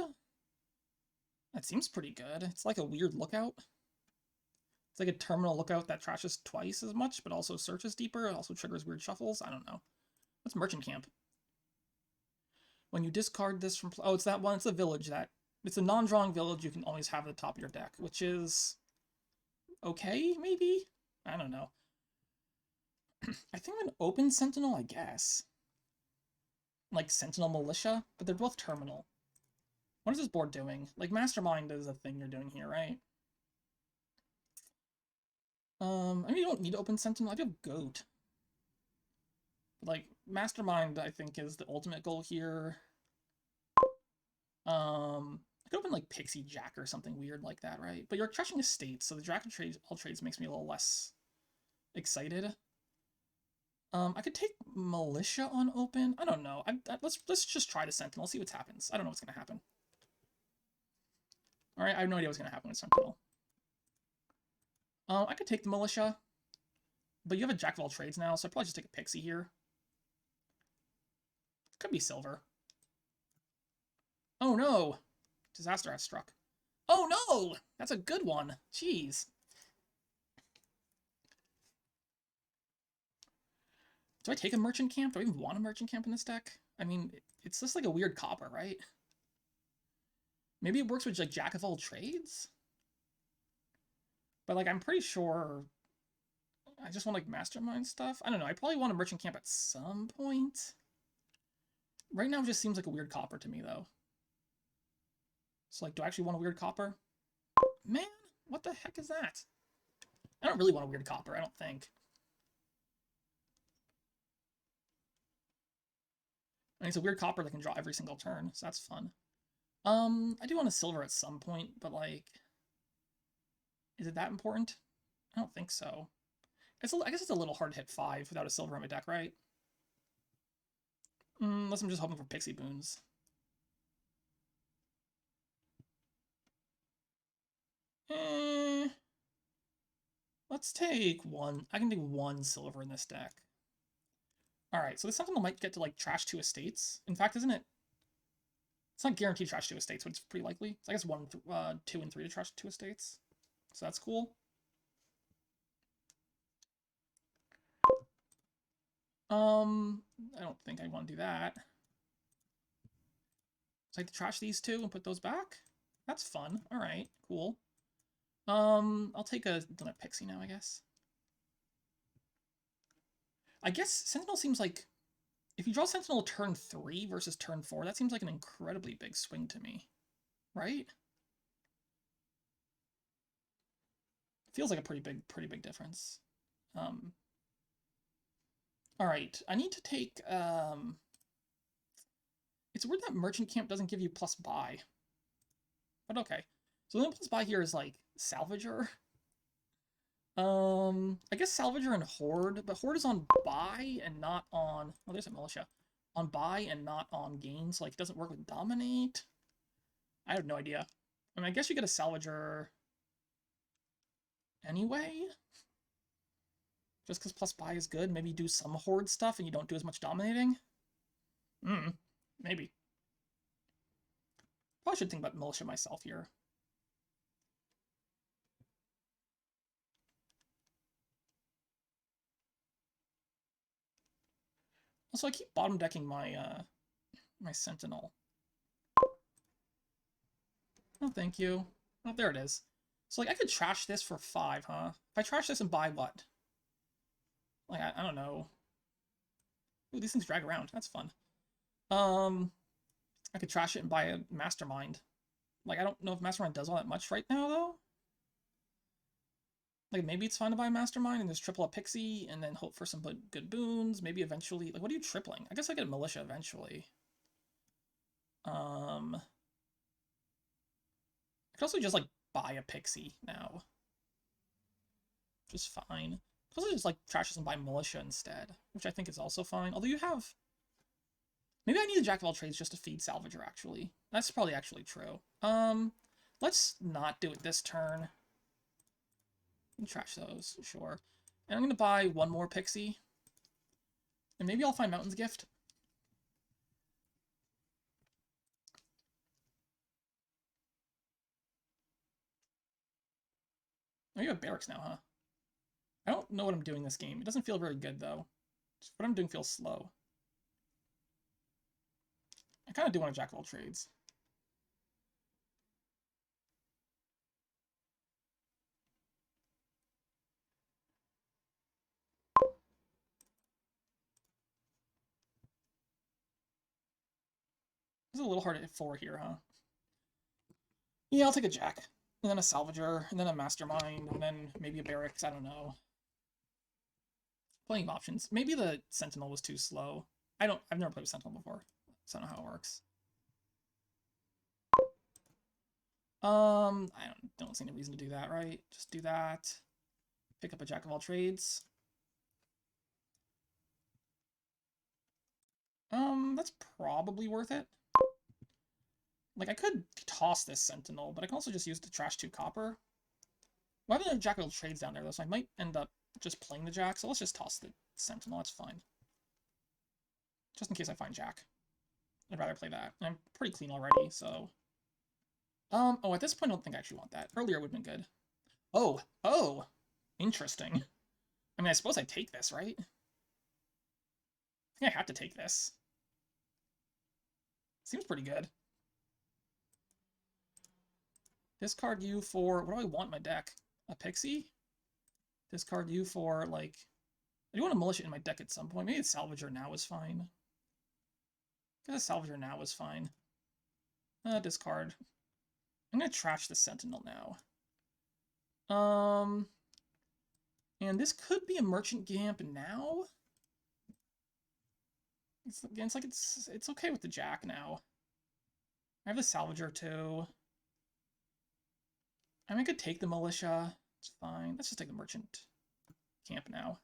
That seems pretty good. It's like a weird lookout. It's like a terminal lookout that trashes twice as much, but also searches deeper. It also triggers weird shuffles. I don't know. What's Merchant Camp? When you discard this from... Oh, it's that one. It's a village that... It's a non-drawing village you can always have at the top of your deck, which is... okay, maybe? I don't know. I think I'm an open Sentinel, I guess. Like Sentinel Militia, but they're both terminal. What is this board doing? Like, Mastermind is a thing you're doing here, right? I mean, you don't need open Sentinel. I do have Goat. But, like, Mastermind, I think, is the ultimate goal here. I could open, like, Pixie Jack or something weird like that, right? But you're trashing estates, so the Jack of Trades, all trades makes me a little less excited. I could take Militia on open. I don't know. Let's just try the Sentinel, see what happens. I don't know what's gonna happen. Alright, I have no idea what's gonna happen with Sentinel. I could take the Militia, but you have a Jack of all trades now, so I'd probably just take a Pixie here. Could be silver. Oh no! Disaster has struck. Oh no! That's a good one. Jeez. Do I take a Merchant Camp? Do I even want a Merchant Camp in this deck? I mean, it's just like a weird copper, right? Maybe it works with like Jack of all trades? But like, I'm pretty sure I just want like Mastermind stuff. I don't know. I probably want a Merchant Camp at some point. Right now it just seems like a weird copper to me, though. So like, do I actually want a weird copper? Man, what the heck is that? I don't really want a weird copper, I don't think. I mean, it's a weird copper that can draw every single turn, so that's fun. I do want a silver at some point, but like, is it that important? I don't think so. I guess it's a little hard to hit 5 without a silver on my deck, right? Unless I'm just hoping for Pixie Boons. Let's take one. I can take 1 silver in this deck. Alright, so this Sentinel might get to, like, trash 2 estates. In fact, isn't it? It's not guaranteed trash 2 estates, but it's pretty likely. So I guess 1, 2, and 3 to trash 2 estates. So that's cool. I don't think I want to do that. So I have to trash these 2 and put those back? That's fun. Alright, cool. I'll take a Pixie now, I guess. I guess Sentinel seems like... If you draw Sentinel turn 3 versus turn 4, that seems like an incredibly big swing to me. Right? Feels like a pretty big difference. Alright, I need to take... It's weird that Merchant Camp doesn't give you plus buy. But okay. So the only plus buy here is, like, Salvager. I guess Salvager and Horde, but Horde is on buy and not on... Oh, there's a Militia. On buy and not on gains. Like, it doesn't work with Dominate. I have no idea. I mean, I guess you get a Salvager anyway? Just because plus buy is good, maybe you do some Horde stuff and you don't do as much dominating? Maybe. Probably should think about Militia myself here. Also, I keep bottom decking my my Sentinel. Oh, thank you. Oh, there it is. So, like, I could trash this for 5, huh? If I trash this and buy what? Like, I don't know. Ooh, these things drag around. That's fun. I could trash it and buy a Mastermind. Like, I don't know if Mastermind does all that much right now, though. Like, maybe it's fine to buy a Mastermind and just triple a Pixie and then hope for some good boons. Maybe eventually... Like, what are you tripling? I guess I get a Militia eventually. I could also just, like, buy a Pixie now. Which is fine. I could also just, like, trash this and buy Militia instead, which I think is also fine. Although you have... Maybe I need a Jack of all trades just to feed Salvager, actually. That's probably actually true. Let's not do it this turn. Trash those, sure. And I'm going to buy 1 more Pixie. And maybe I'll find Mountain's Gift. Oh, you have barracks now, huh? I don't know what I'm doing this game. It doesn't feel very good, though. Just what I'm doing feels slow. I kind of do want a jack of all trades. It's a little hard to hit 4 here, huh? Yeah, I'll take a jack. And then a salvager, and then a mastermind, and then maybe a barracks, I don't know. Plenty of options. Maybe the sentinel was too slow. I've never played with sentinel before, so I don't know how it works. I don't see any reason to do that, right? Just do that. Pick up a jack of all trades. That's probably worth it. Like, I could toss this sentinel, but I can also just use the trash 2 copper. Well, I have a jack of all trades down there, though, so I might end up just playing the jack, so let's just toss the sentinel, that's fine. Just in case I find jack. I'd rather play that. I'm pretty clean already, so... oh, at this point, I don't think I actually want that. Earlier would have been good. Oh! Interesting. I mean, I suppose I take this, right? I think I have to take this. Seems pretty good. Discard you for... What do I want in my deck? A Pixie? Discard you for, like... I do want a Militia in my deck at some point. Maybe a Salvager now is fine. I guess a Salvager now is fine. Discard. I'm gonna trash the Sentinel now. And this could be a Merchant Gamp now. It's okay with the Jack now. I have the Salvager too. I mean, I could take the Militia. It's fine. Let's just take the Merchant Camp now.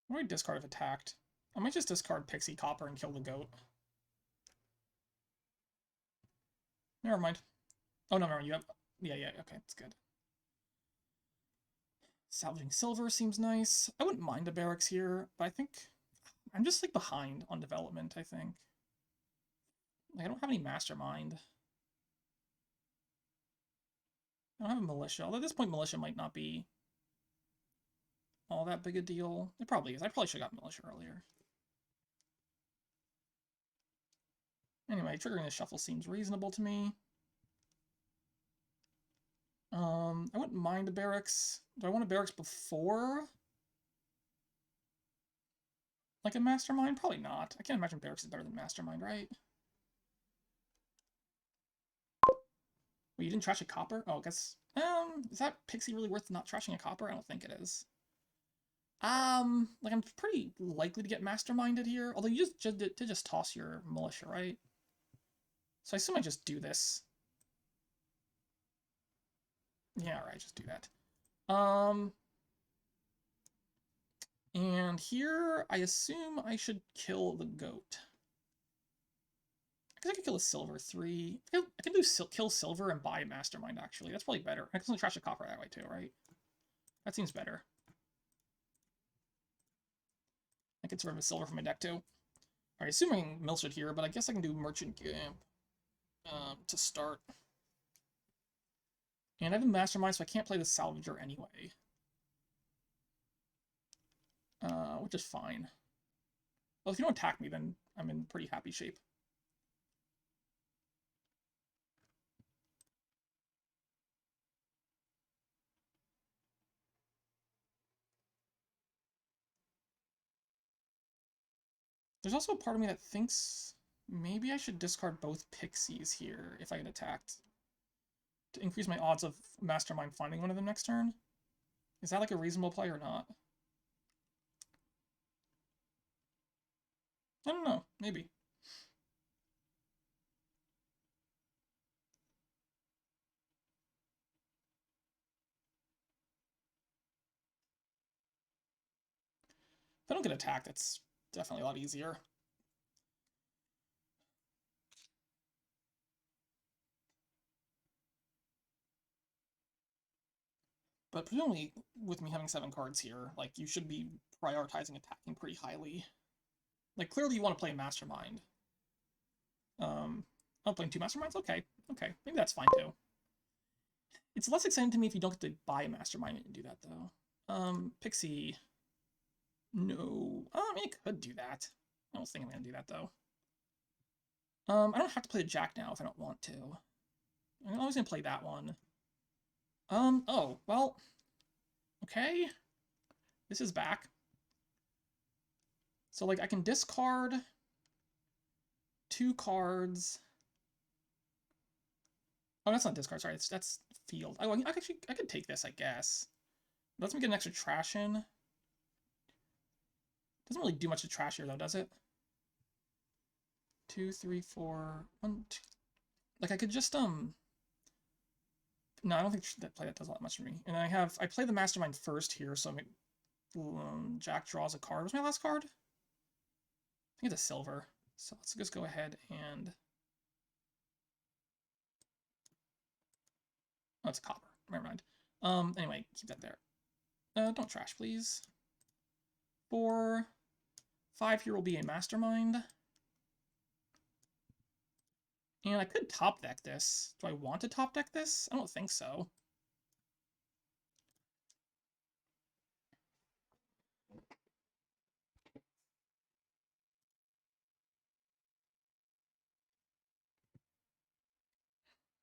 What do I discard if attacked? I might just discard Pixie Copper and kill the goat. Never mind. Oh, no, you have... Yeah, okay, that's good. Salvaging silver seems nice. I wouldn't mind a barracks here, but I think... I'm just, like, behind on development, I think. Like, I don't have any mastermind. I don't have a militia, although at this point militia might not be all that big a deal. It probably is. I probably should have gotten militia earlier. Anyway, triggering the shuffle seems reasonable to me. I wouldn't mind a barracks. Do I want a barracks before? Like a mastermind? Probably not. I can't imagine barracks is better than mastermind, right? Well, you didn't trash a copper? Oh, I guess... is that Pixie really worth not trashing a copper? I don't think it is. Like, I'm pretty likely to get masterminded here. Although you did just toss your militia, right? So I assume I just do this. Yeah, alright, just do that. And here, I assume I should kill the goat. I guess I could kill a silver 3. I can do kill silver and buy a mastermind, actually. That's probably better. I can trash a copper that way, too, right? That seems better. I could sort of a silver from my deck, too. Alright, assuming Milshit here, but I guess I can do Merchant Gamp to start. And I have a mastermind, so I can't play the Salvager anyway. Which is fine. Well, if you don't attack me, then I'm in pretty happy shape. There's also a part of me that thinks maybe I should discard both Pixies here if I get attacked. To increase my odds of Mastermind finding one of them next turn. Is that like a reasonable play or not? I don't know. Maybe. If I don't get attacked, it's definitely a lot easier. But presumably, with me having 7 cards here, like, you should be prioritizing attacking pretty highly. Like, clearly you want to play a Mastermind. I'm playing 2 Masterminds? Okay, okay. Maybe that's fine, too. It's less exciting to me if you don't get to buy a Mastermind and do that, though. Pixie. No. I mean, I could do that. I don't think I'm going to do that, though. I don't have to play the Jack now if I don't want to. I'm always going to play that one. Oh, well. Okay. This is back. So, like, I can discard 2 cards. Oh, that's not discard, sorry. That's field. Oh, I could take this, I guess. Lets me get an extra trash in. Doesn't really do much to trash here, though, does it? 2, 3, 4, 1, 2. Like, I could just, no, I don't think that play that does a lot much for me. And I play the Mastermind first here, so Jack draws a card. What's my last card? I think it's a silver. So let's just go ahead and... Oh, it's a copper. Never mind. Anyway, keep that there. Don't trash, please. 4, 5 here will be a Mastermind. And I could top deck this. Do I want to top deck this? I don't think so.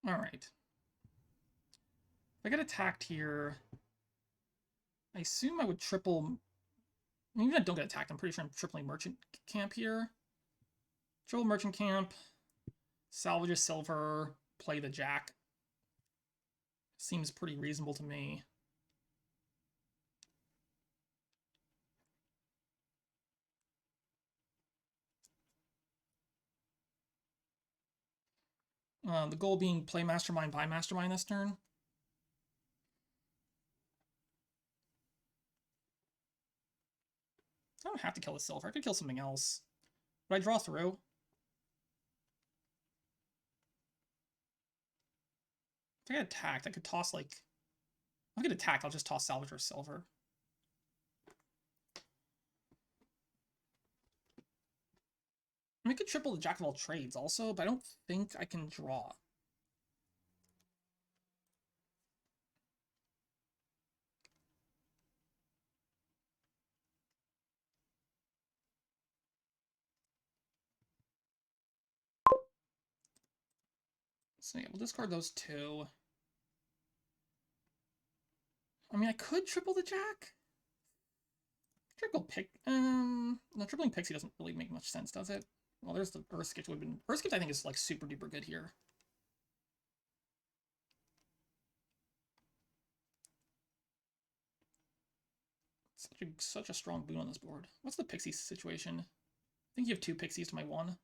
Alright. If I get attacked here, I assume I would triple... I mean, even if I don't get attacked, I'm pretty sure I'm tripling Merchant Camp here. Triple Merchant Camp, salvage a silver, play the Jack. Seems pretty reasonable to me. The goal being play Mastermind, buy Mastermind this turn. I don't have to kill the silver. I could kill something else. Would I draw through? If I get attacked, I could toss, like... If I get attacked, I'll just toss salvage or silver. I mean, I could triple the Jack of all trades also, but I don't think I can draw. So yeah, we'll discard those 2. I mean, I could triple the Jack. Triple pick. No, tripling Pixie doesn't really make much sense, does it? Well, there's the Earth Skift. Earth Skift, I think, is like super duper good here. Such a strong boon on this board. What's the Pixie situation? I think you have 2 Pixies to my 1.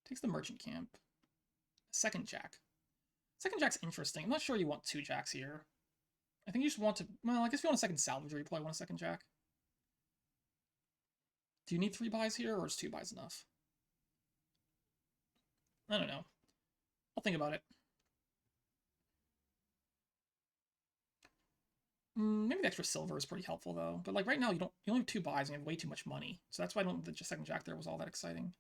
Takes the Merchant Camp. Second Jack. Second Jack's interesting. I'm not sure you want 2 Jacks here. I think you just want to... Well, I guess if you want a second Salvager, you probably want a second Jack. Do you need 3 buys here, or is 2 buys enough? I don't know. I'll think about it. Maybe the extra silver is pretty helpful, though. But, like, right now, you only have 2 buys, and you have way too much money. So that's why the second Jack there was all that exciting.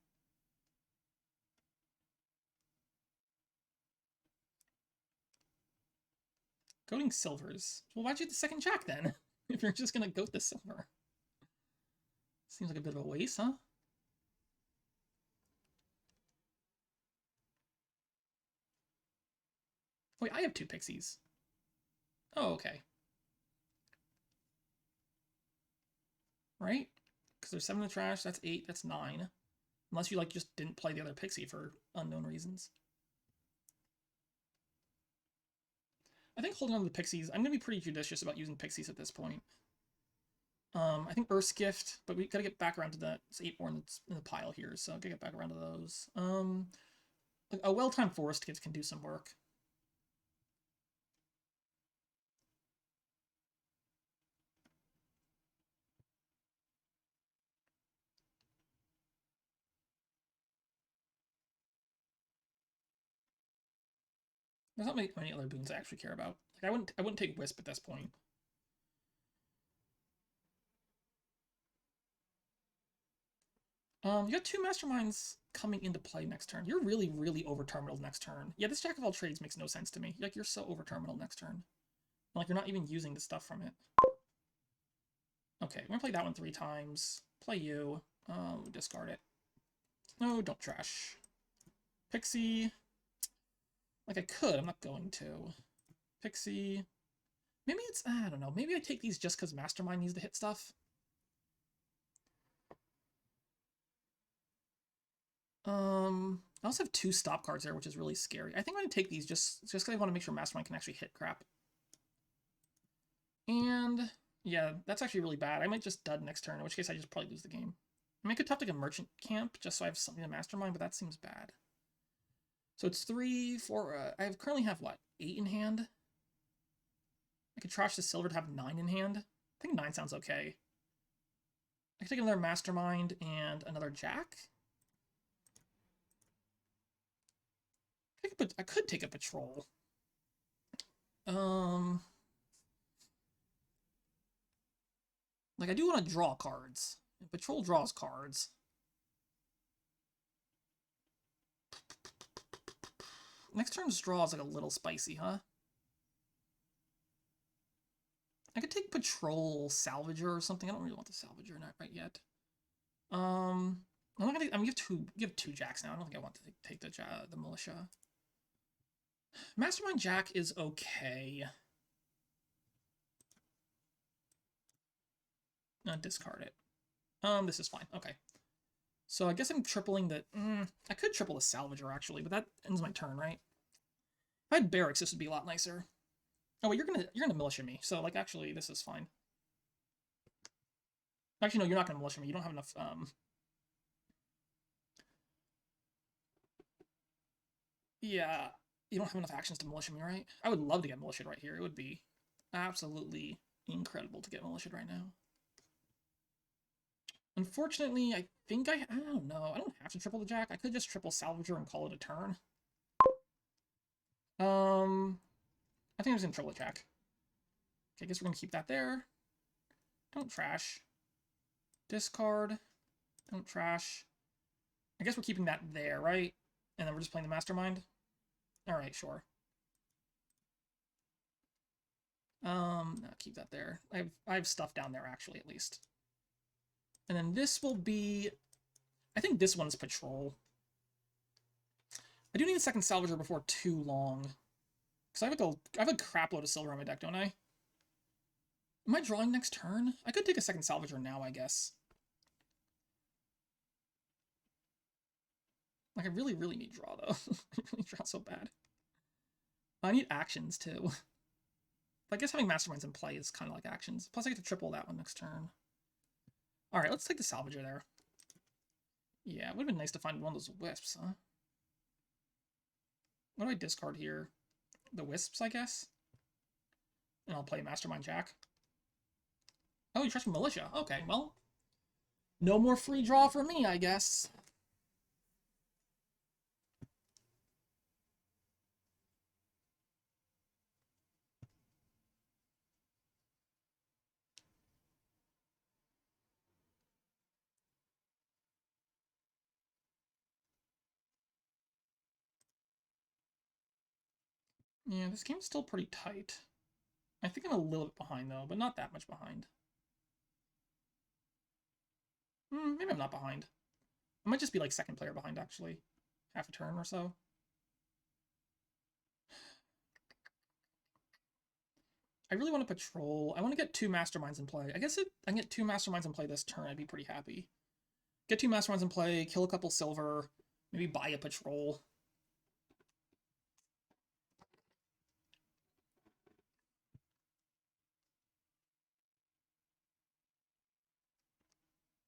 Goating silvers. Well, why'd you get the second Jack, then? If you're just gonna goat the silver. Seems like a bit of a waste, huh? Wait, I have 2 Pixies. Oh, okay. Right? Because there's 7 in the trash, that's 8, that's 9. Unless you, like, just didn't play the other Pixie for unknown reasons. I think holding on to the Pixies, I'm going to be pretty judicious about using Pixies at this point. I think Earth's Gift, but we gotta get back around to that. It's 8 more in the pile here, so gotta get back around to those. A well-timed Forest Gift can do some work. There's not many other boons I actually care about. Like I wouldn't take Wisp at this point. You got 2 Masterminds coming into play next turn. You're really, really over terminal next turn. Yeah, this Jack of all trades makes no sense to me. Like, you're so over terminal next turn. Like, you're not even using the stuff from it. Okay, we're gonna play that one 3 times. Play you. Discard it. No, don't trash. Pixie. Like, I could. I'm not going to. Pixie. Maybe it's... I don't know. Maybe I take these just because Mastermind needs to hit stuff. I also have 2 stop cards there, which is really scary. I think I'm going to take these just because I want to make sure Mastermind can actually hit crap. And, yeah, that's actually really bad. I might just dud next turn, in which case I just probably lose the game. I mean, I could top like a Merchant Camp just so I have something to Mastermind, but that seems bad. So it's 3, 4... I currently have, what, 8 in hand? I could trash the silver to have 9 in hand. I think 9 sounds okay. I could take another Mastermind and another Jack. I could take a Patrol. Like, I do want to draw cards. And Patrol draws cards. Next turn's draw is like a little spicy, huh? I could take Patrol Salvager or something. I don't really want the Salvager, not right yet. I'm gonna give two Jacks now. I don't think I want to take the Militia. Mastermind Jack is okay. Discard it. This is fine. Okay. So I guess I'm tripling the... I could triple the Salvager, actually, but that ends my turn, right? If I had Barracks, this would be a lot nicer. Oh, wait, you're gonna Militia me, so, like, actually, this is fine. Actually, no, you're not gonna Militia me. You don't have enough, Yeah, you don't have enough actions to Militia me, right? I would love to get Militia'd right here. It would be absolutely incredible to get Militia'd right now. Unfortunately, I don't know. I don't have to triple the Jack. I could just triple Salvager and call it a turn. I think I'm just gonna triple the Jack. Okay, I guess we're gonna keep that there. Don't trash. Discard. Don't trash. I guess we're keeping that there, right? And then we're just playing the Mastermind? Alright, sure. No, keep that there. I have stuff down there, actually, at least. And then this will be... I think this one's Patrol. I do need a second Salvager before too long. Because I have a crap load of silver on my deck, don't I? Am I drawing next turn? I could take a second Salvager now, I guess. Like, I really, really need draw, though. I really draw so bad. I need actions, too. I guess having Masterminds in play is kind of like actions. Plus, I get to triple that one next turn. Alright, let's take the Salvager there. Yeah, it would have been nice to find one of those Wisps, huh? What do I discard here? The Wisps, I guess? And I'll play Mastermind Jack. Oh, you trust Militia. Okay, well. No more free draw for me, I guess. Yeah, this game's still pretty tight. I think I'm a little bit behind, though, but not that much behind. Maybe I'm not behind. I might just be, like, second player behind, actually. Half a turn or so. I really want to Patrol. I want to get 2 Masterminds in play. I guess I can get 2 Masterminds in play this turn. I'd be pretty happy. Get 2 Masterminds in play, kill a couple silver, maybe buy a Patrol.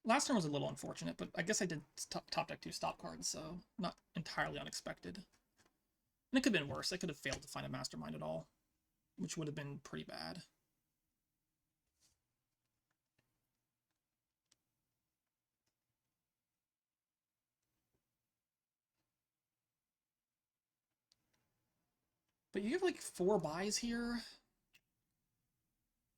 Last turn was a little unfortunate, but I guess I did top deck 2 stop cards, so not entirely unexpected. And it could have been worse. I could have failed to find a Mastermind at all, which would have been pretty bad. But you have like 4 buys here.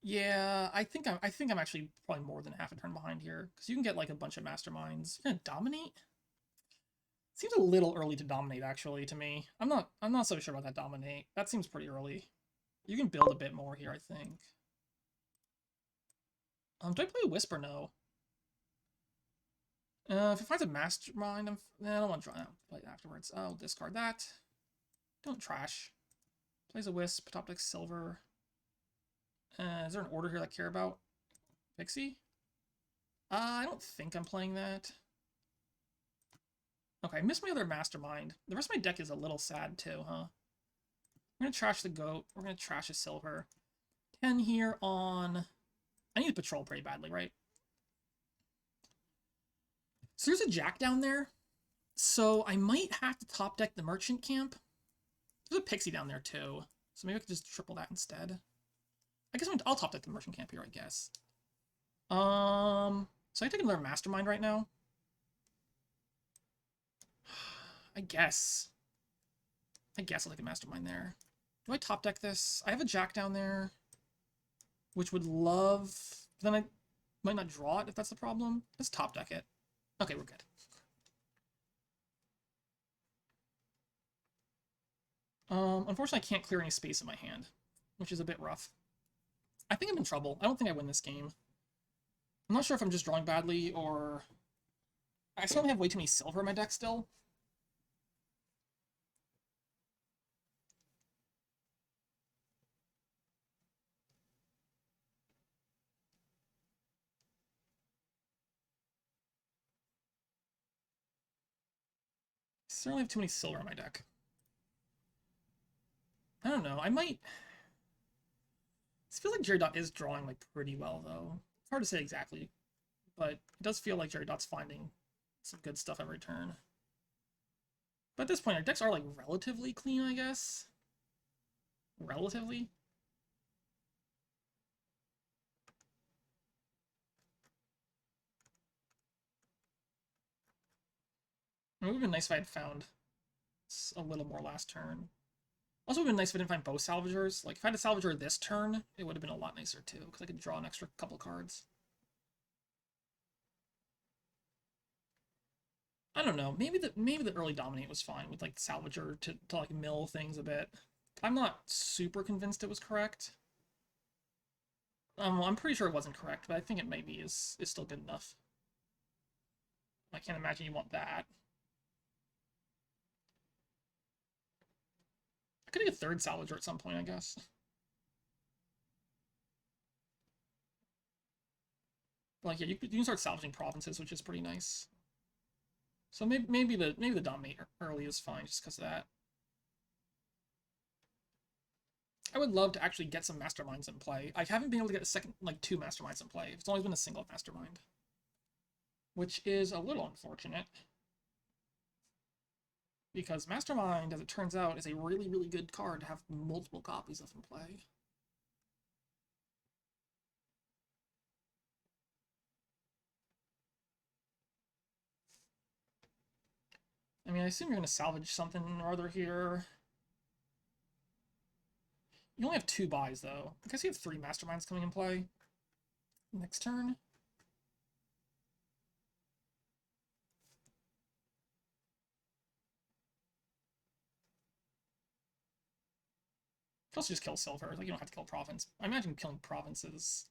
Yeah, I think I'm actually probably more than half a turn behind here because you can get like a bunch of masterminds. You're gonna dominate? Seems a little early to dominate actually to me. I'm not so sure about that dominate. That seems pretty early. You can build a bit more here, I think. Do I play a Whisper? No. If it finds a mastermind, I don't want to draw out. Play it afterwards. I'll discard that. Don't trash. Plays a Wisp. Top deck Silver. Is there an order here that I care about? Pixie? I don't think I'm playing that. Okay, I missed my other mastermind. The rest of my deck is a little sad too, huh? We're gonna trash the goat. We're gonna trash a silver. 10 here on... I need to patrol pretty badly, right? So there's a jack down there. So I might have to top deck the merchant camp. There's a pixie down there too. So maybe I could just triple that instead. I guess I'll top deck the merchant camp here, I guess. So I take another mastermind right now. I guess I'll take a mastermind there. Do I top deck this? I have a jack down there, which would love... Then I might not draw it if that's the problem. Let's top deck it. Okay, we're good. Unfortunately, I can't clear any space in my hand, which is a bit rough. I think I'm in trouble. I don't think I win this game. I'm not sure if I'm just drawing badly or... I certainly have way too many silver in my deck still. I certainly have too many silver in my deck. I don't know. I might... It feels like Jerrydot is drawing like pretty well, though. It's hard to say exactly, but it does feel like Jerrydot's finding some good stuff every turn. But at this point, our decks are like relatively clean, I guess. Relatively. It would have been nice if I had found a little more last turn. Also, it would have been nice if I didn't find both salvagers. Like, if I had a salvager this turn, it would have been a lot nicer, too, because I could draw an extra couple cards. I don't know. Maybe the early dominate was fine with, like, the salvager to like, mill things a bit. I'm not super convinced it was correct. I'm pretty sure it wasn't correct, but I think it maybe is still good enough. I can't imagine you want that. I could get a third salvager at some point, I guess. Like, yeah, you can start salvaging provinces, which is pretty nice. So maybe the dominate early is fine, just because of that. I would love to actually get some masterminds in play. I haven't been able to get two masterminds in play. It's always been a single mastermind, which is a little unfortunate. Because Mastermind, as it turns out, is a really, really good card to have multiple copies of in play. I mean, I assume you're going to salvage something or other here. You only have 2 buys, though. I guess you have 3 Masterminds coming in play next turn. You can also just kill Silver. Like, you don't have to kill Province. I imagine killing Province is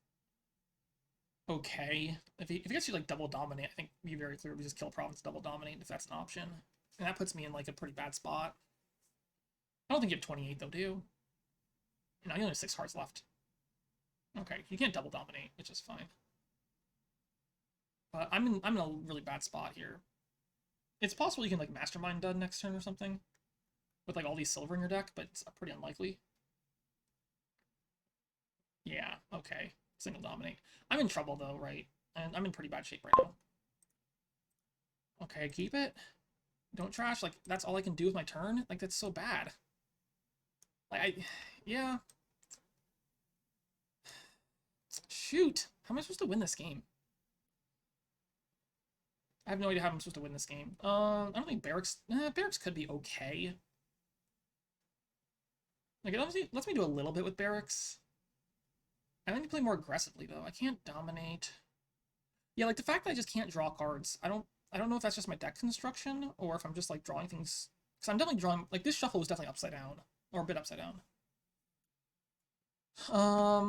okay. If he gets you, like, double dominate, I think be very clear we just kill Province double dominate if that's an option. And that puts me in, like, a pretty bad spot. I don't think you have 28, though, do you? No, you only have 6 hearts left. Okay, you can't double dominate, which is fine. But I'm in a really bad spot here. It's possible you can, like, Mastermind done next turn or something. With, like, all these silver in your deck, but it's pretty unlikely. Yeah, okay. Single dominate. I'm in trouble, though, right? And I'm in pretty bad shape right now. Okay, keep it. Don't trash. Like, that's all I can do with my turn? Like, that's so bad. Like, yeah. Shoot. How am I supposed to win this game? I have no idea how I'm supposed to win this game. I don't think Barracks... Barracks could be okay. Like, it lets me do a little bit with barracks. I need to play more aggressively, though. I can't dominate. Yeah, like, the fact that I just can't draw cards, I don't know if that's just my deck construction, or if I'm just, like, drawing things... Because I'm definitely drawing... Like, this shuffle was definitely upside down. Or a bit upside down. I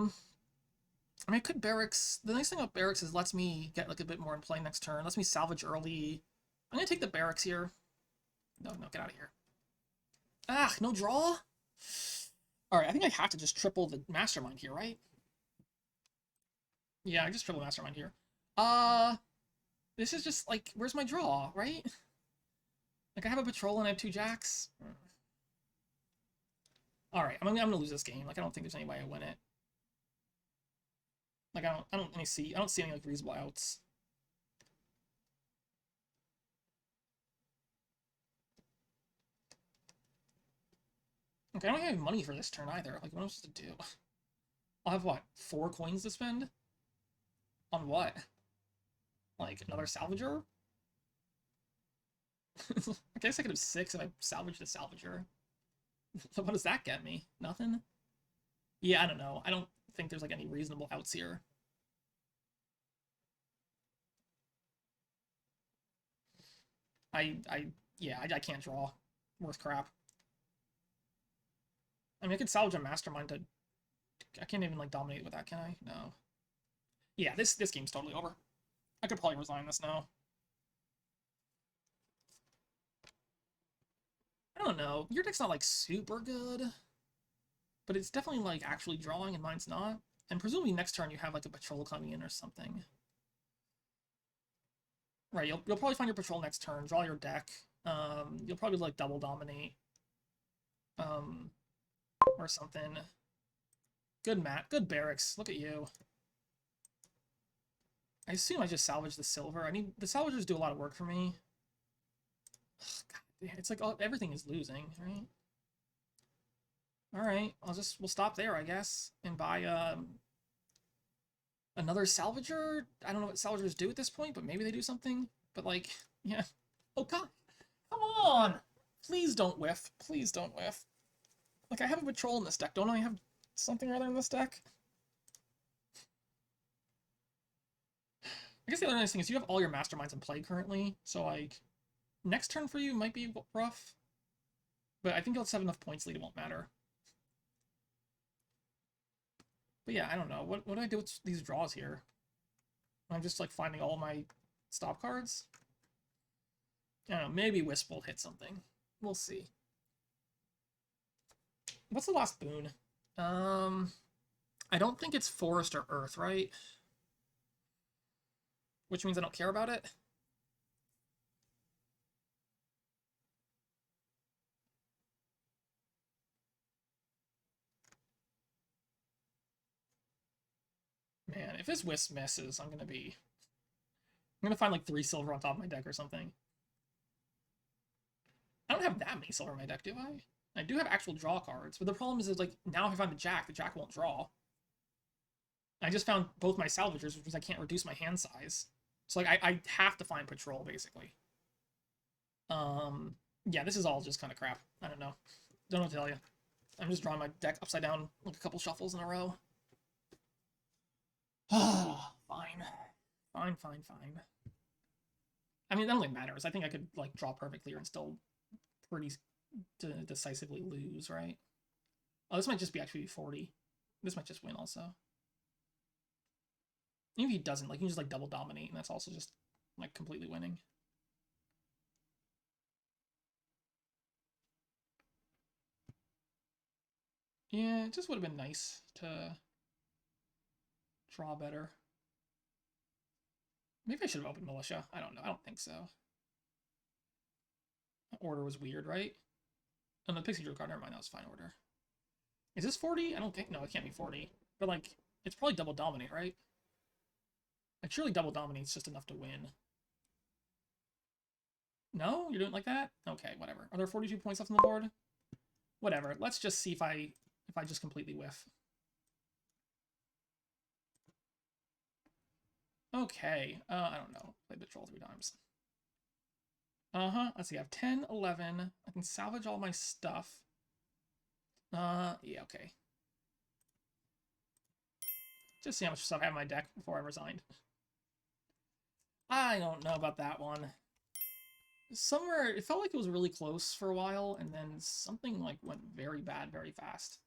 mean, I could barracks... The nice thing about barracks is it lets me get, like, a bit more in play next turn. It lets me salvage early. I'm gonna take the barracks here. No, get out of here. Ah, no draw? Alright, I think I have to just triple the mastermind here, right? Yeah, I just triple mastermind here. This is just, like, where's my draw, right? Like, I have a patrol and I have 2 jacks. Alright, I'm gonna lose this game. Like, I don't think there's any way I win it. Like, I don't see any, like, reasonable outs. Okay, I don't have any money for this turn either. Like, what am I supposed to do? I'll have, what, 4 coins to spend? On what? Like, another salvager? I guess I could have 6 if I salvaged a salvager. So what does that get me? Nothing? Yeah, I don't know. I don't think there's, like, any reasonable outs here. Yeah, I can't draw. Worth crap. I mean, I could salvage a mastermind to... I can't even, like, dominate with that, can I? No. Yeah, this game's totally over. I could probably resign this now. I don't know. Your deck's not, like, super good. But it's definitely, like, actually drawing, and mine's not. And presumably next turn you have, like, a patrol coming in or something. Right, you'll probably find your patrol next turn, draw your deck. You'll probably, like, double dominate. Or something. Good Matt. Good barracks. Look at you. I assume I just salvage the silver. The salvagers do a lot of work for me. Ugh, God, it's like everything is losing, right? Alright, we'll stop there, I guess. And buy, another salvager? I don't know what salvagers do at this point, but maybe they do something. But, like, yeah. Oh, God. Come on! Please don't whiff. Please don't whiff. Like, I have a patrol in this deck. Don't I have something or other in this deck? I guess the other nice thing is you have all your masterminds in play currently, so, like, next turn for you might be rough. But I think you'll have enough points lead, it won't matter. But yeah, I don't know. What do I do with these draws here? I'm just, like, finding all my stop cards? I don't know, maybe Wisp will hit something. We'll see. What's the last boon? I don't think it's Forest or Earth, right? Which means I don't care about it. Man, if this Wisp misses, I'm gonna find like 3 silver on top of my deck or something. I don't have that many silver in my deck, do I? I do have actual draw cards, but the problem is like, now if I find the Jack won't draw. I just found both my salvagers, which means I can't reduce my hand size. So, like, I have to find Patrol, basically. Yeah, this is all just kind of crap. I don't know. Don't know what to tell you. I'm just drawing my deck upside down like a couple shuffles in a row. Fine. Fine. I mean, that only matters. I think I could, like, draw perfectly here and still pretty decisively lose, right? Oh, this might just be actually 40. This might just win also. Even if he doesn't, like, you can just, like, double dominate, and that's also just, like, completely winning. Yeah, it just would have been nice to draw better. Maybe I should have opened Militia. I don't know. I don't think so. Order was weird, right? Oh, no, the Pixie drew card. Never mind. That was fine order. Is this 40? I don't think... No, it can't be 40. But, like, it's probably double dominate, right? Like, surely double dominate's just enough to win. No? You're doing it like that? Okay, whatever. Are there 42 points left on the board? Whatever. Let's just see if I just completely whiff. Okay. I don't know. Played the troll 3 times. Let's see. I have 10, 11. I can salvage all my stuff. Yeah, okay. Just see how much stuff I have in my deck before I resigned. I don't know about that one. Somewhere, it felt like it was really close for a while, and then something, like, went very bad very fast.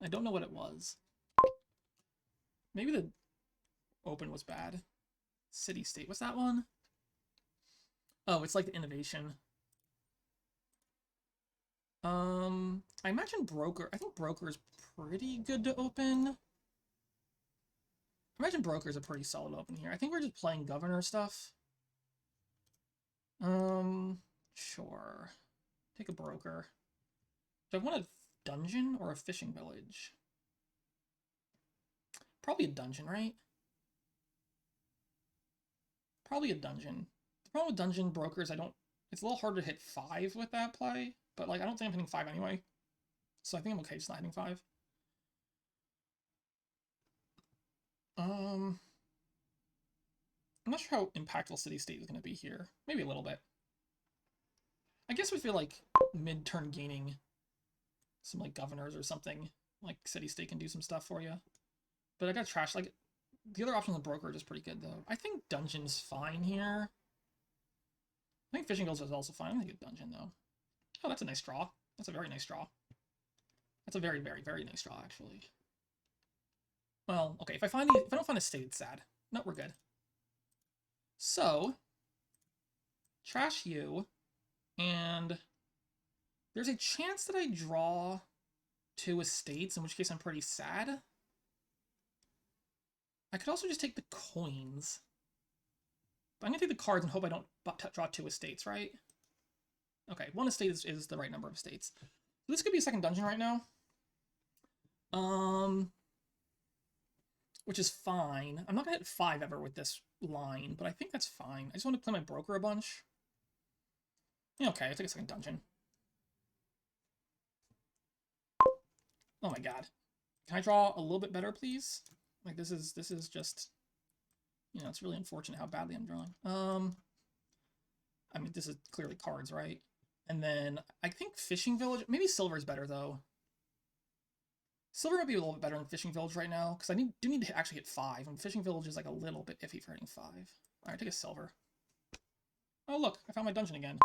I don't know what it was. Maybe the open was bad. City State, what's that one? Oh, it's like the innovation. I imagine Broker, I think Broker is pretty good to open. I imagine Broker is a pretty solid open here. I think we're just playing Governor stuff. Sure. Take a Broker. Do I want a dungeon or a fishing village? Probably a dungeon, right? Probably a dungeon. The problem with dungeon brokers, it's a little harder to hit 5 with that play, but like I don't think I'm hitting 5 anyway. So I think I'm okay just not hitting 5. I'm not sure how impactful City State is going to be here. Maybe a little bit. I guess we feel like mid-turn gaining some like governors or something. Like City State can do some stuff for you. But I got trash. Like the other option with broker is pretty good though. I think dungeon's fine here. I think fishing village is also fine. I'm gonna get dungeon though. Oh, that's a nice draw. That's a very nice draw. That's a very, very, very nice draw actually. Well, okay. If I don't find a state, it's sad. No, we're good. So, trash you, and there's a chance that I draw 2 estates, in which case I'm pretty sad. I could also just take the coins. But I'm going to take the cards and hope I don't draw 2 estates, right? Okay, 1 estate is the right number of estates. So this could be a second dungeon right now. Which is fine. I'm not going to hit 5 ever with this line, but I think that's fine. I just want to play my broker a bunch. Yeah, okay, I'll take a second dungeon. Oh my god. Can I draw a little bit better, please? Like, this is just... You know, it's really unfortunate how badly I'm drawing. I mean, this is clearly cards, right? And then, I think Fishing Village... Maybe Silver is better, though. Silver might be a little bit better than Fishing Village right now, because I do need to actually hit 5, and Fishing Village is, like, a little bit iffy for hitting 5. Alright, take a Silver. Oh, look, I found my dungeon again.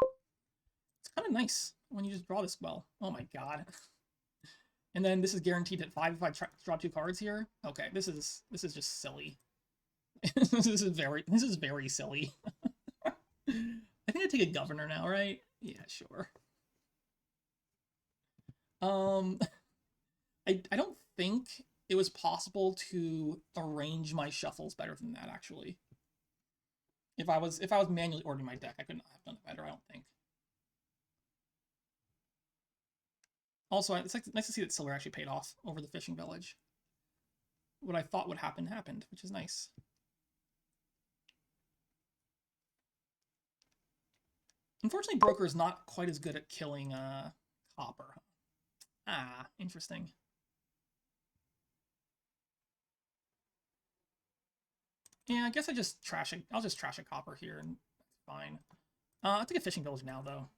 It's kind of nice when you just draw this well. Oh my god. And then this is guaranteed at 5 if I draw 2 cards here. Okay, this is just silly. this is very silly. I think I take a governor now, right? Yeah, sure. I don't think it was possible to arrange my shuffles better than that, actually. If I was manually ordering my deck, I couldn't have done it better, I don't think. Also, it's like nice to see that Silver actually paid off over the Fishing Village. What I thought would happen happened, which is nice. Unfortunately, Broker is not quite as good at killing copper. Ah, interesting. Yeah, I guess I'll just trash a copper here and that's fine. I'll take a Fishing Village now, though.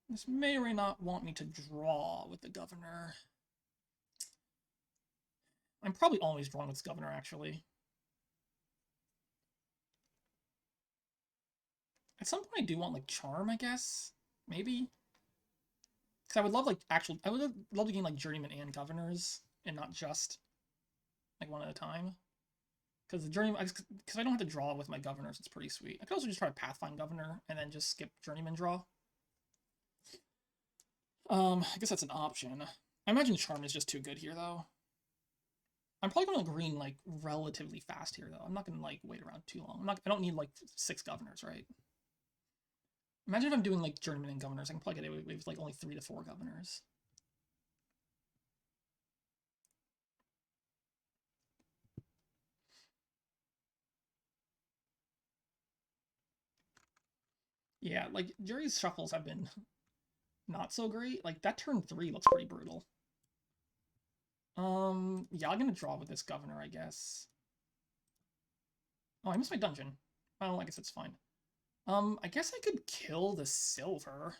This may or may not want me to draw with the governor. I'm probably always drawing with this governor, actually. At some point I do want, like, Charm, I guess? Maybe? Because I would love, like, I would love to gain, like, Journeyman and Governors, and not just, like, one at a time. Because the Journeyman, because I don't have to draw with my Governors, it's pretty sweet. I could also just try to Pathfind Governor, and then just skip Journeyman draw. I guess that's an option. I imagine Charm is just too good here, though. I'm probably going to green, like, relatively fast here, though. I'm not going to, like, wait around too long. I don't need, like, 6 Governors, right? Imagine if I'm doing, like, Journeyman and Governors. I can probably get away with, like, only 3 to 4 Governors. Yeah, like, Jerry's shuffles have been not so great. Like, that turn 3 looks pretty brutal. Yeah, I'm gonna draw with this governor, I guess. Oh, I missed my dungeon. Well, I guess it's fine. I guess I could kill the silver.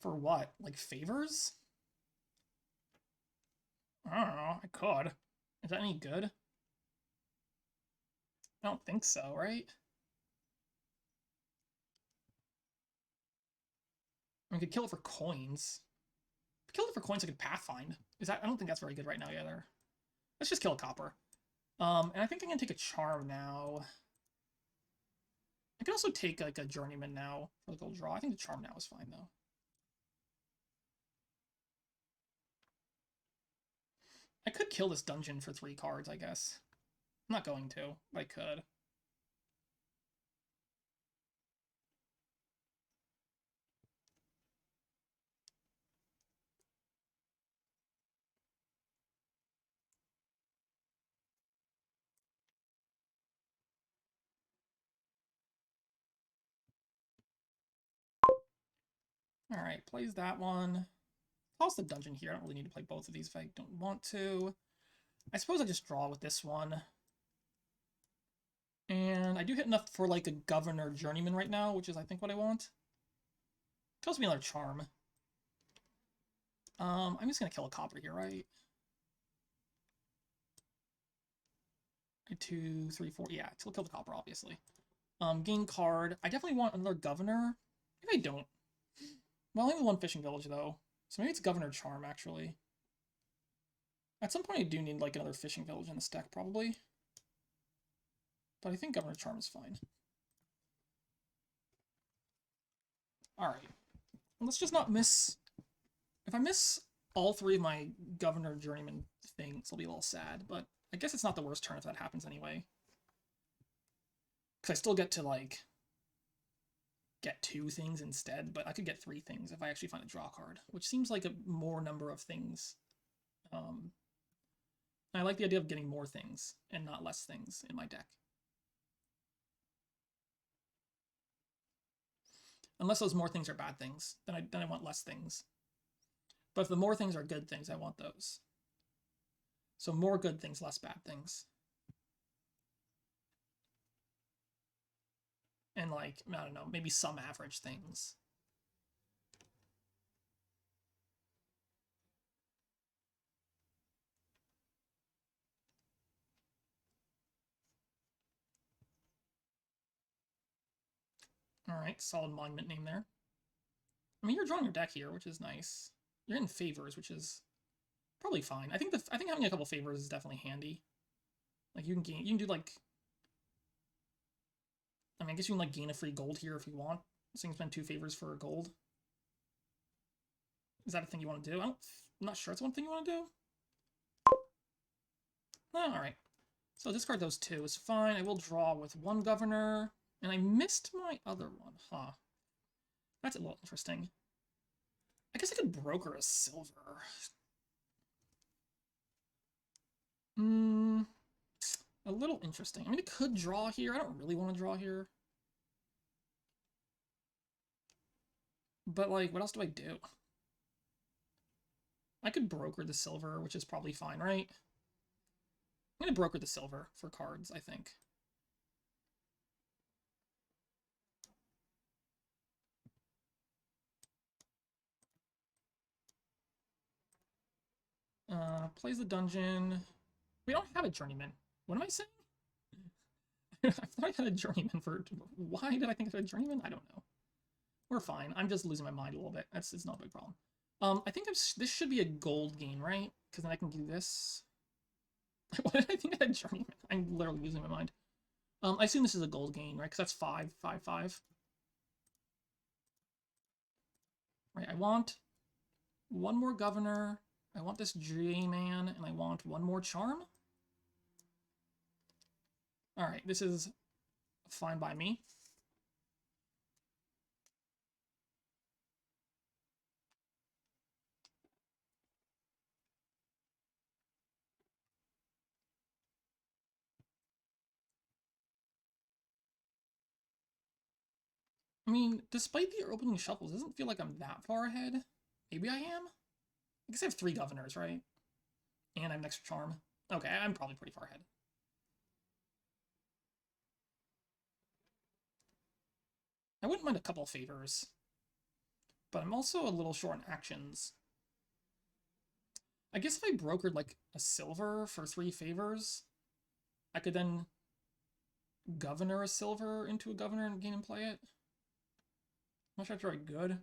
For what? Like favors? I don't know. I could. Is that any good? I don't think so, right? I could kill it for coins. If I killed it for coins, I could pathfind. Is that? I don't think that's very good right now either. Let's just kill a copper. And I think I'm gonna take a charm now. I could also take like a journeyman now for the gold draw. I think the charm now is fine though. I could kill this dungeon for 3 cards, I guess. I'm not going to, but I could. Alright, plays that one. Toss the dungeon here. I don't really need to play both of these if I don't want to. I suppose I just draw with this one. And I do hit enough for like a governor journeyman right now, which is I think what I want. Could also be another charm. I'm just gonna kill a copper here, right? 2, 3, 4. Yeah, still kill the copper, obviously. Gain card. I definitely want another governor. Maybe I don't. Well, only one fishing village though, so maybe it's governor charm actually. At some point, I do need like another fishing village in the stack probably, but I think governor charm is fine. All right, let's just not miss. If I miss all 3 of my governor journeyman things, I'll be a little sad, but I guess it's not the worst turn if that happens anyway. Because I still get to, like, get 2 things instead, but I could get 3 things if I actually find a draw card, which seems like a more number of things. I like the idea of getting more things and not less things in my deck. Unless those more things are bad things, then I want less things. But if the more things are good things, I want those. So more good things, less bad things. And like, I don't know, maybe some average things. Alright, solid monument name there. I mean, you're drawing your deck here, which is nice. You're in favors, which is probably fine. I think having a couple favors is definitely handy. Like you can do like, I mean, I guess you can like gain a free gold here if you want. So you can spend 2 favors for a gold. Is that a thing you want to do? I'm not sure it's one thing you want to do. Oh, all right. So discard those 2 is fine. I will draw with 1 governor, and I missed my other one. Huh. That's a little interesting. I guess I could broker a silver. A little interesting. I mean, it could draw here. I don't really want to draw here. But, like, what else do I do? I could broker the silver, which is probably fine, right? I'm going to broker the silver for cards, I think. Plays the dungeon. We don't have a journeyman. What am I saying? I thought I had a journeyman for... Why did I think I had a journeyman? I don't know. We're fine. I'm just losing my mind a little bit. It's not a big problem. I think this should be a gold gain, right? Because then I can do this. Why did I think I had journeyman? I'm literally losing my mind. I assume this is a gold gain, right? Because that's 5, 5, 5. Right, I want 1 more governor. I want this J-man, and I want 1 more charm. Alright, this is fine by me. I mean, despite the opening shuffles, it doesn't feel like I'm that far ahead. Maybe I am? I guess I have 3 governors, right? And I have an extra charm. Okay, I'm probably pretty far ahead. I wouldn't mind a couple favors. but I'm also a little short in actions. I guess if I brokered like a silver for 3 favors, I could then governor a silver into a governor and gain and play it. I'm not sure that's very good.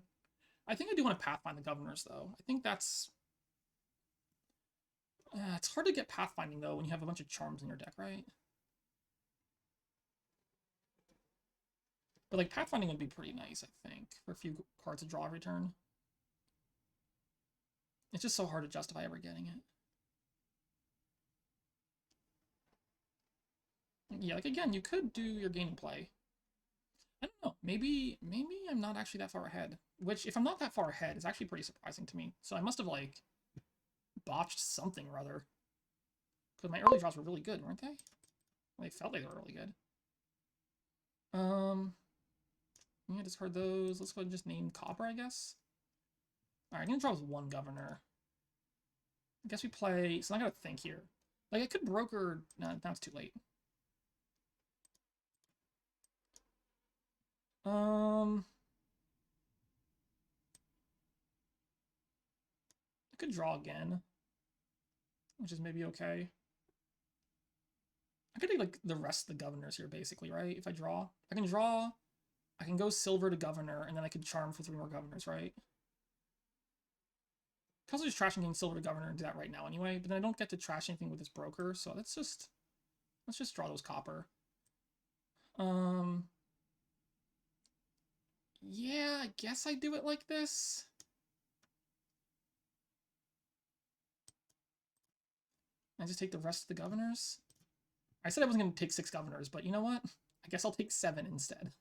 I think I do want to pathfind the governors, though. I think that's... it's hard to get pathfinding, though, when you have a bunch of charms in your deck, right? But, like, pathfinding would be pretty nice, I think, for a few cards to draw every turn. It's just so hard to justify ever getting it. Yeah, like, again, you could do your gain and play. I don't know. Maybe I'm not actually that far ahead. Which, if I'm not that far ahead, is actually pretty surprising to me. So I must have, like, botched something or other. Because my early draws were really good, weren't they? Well, they felt like they were really good. Yeah, discard those. Let's go ahead and just name Copper, I guess. Alright, I'm gonna draw with 1 governor. I guess we play... So I gotta think here. Like, I could broker... No, now it's too late. I could draw again, which is maybe okay. I could take, like, the rest of the governors here, basically, right? If I draw. I can draw... I can go silver to governor, and then I could charm for 3 more governors, right? I can also just trash and gain silver to governor and do that right now anyway, but then I don't get to trash anything with this broker, so let's just draw those copper. Yeah, I guess I do it like this. I just take the rest of the governors. I said I wasn't going to take 6 governors, but you know what? I guess I'll take 7 instead.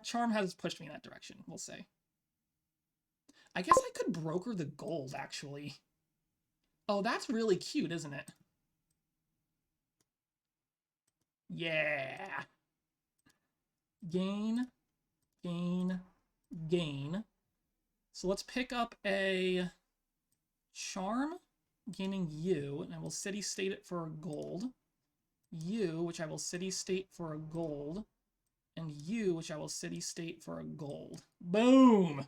Charm has pushed me in that direction, we'll say. I guess I could broker the gold, actually. Oh, that's really cute, isn't it? Yeah. Gain, gain, gain. So let's pick up a charm, gaining you, and I will city state it for a gold. You, which I will city state for a gold. And you, which I will city state for a gold. Boom!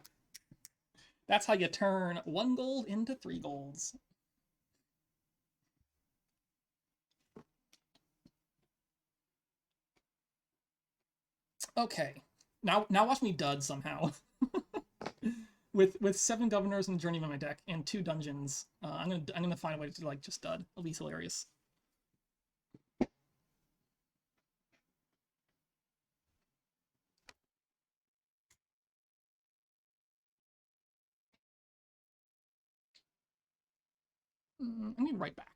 That's how you turn 1 gold into 3 golds. Okay. Now watch me dud somehow. with 7 governors and journeyman in my deck and 2 dungeons, I'm gonna find a way to, like, just dud. It'll be hilarious. I'm gonna be right back.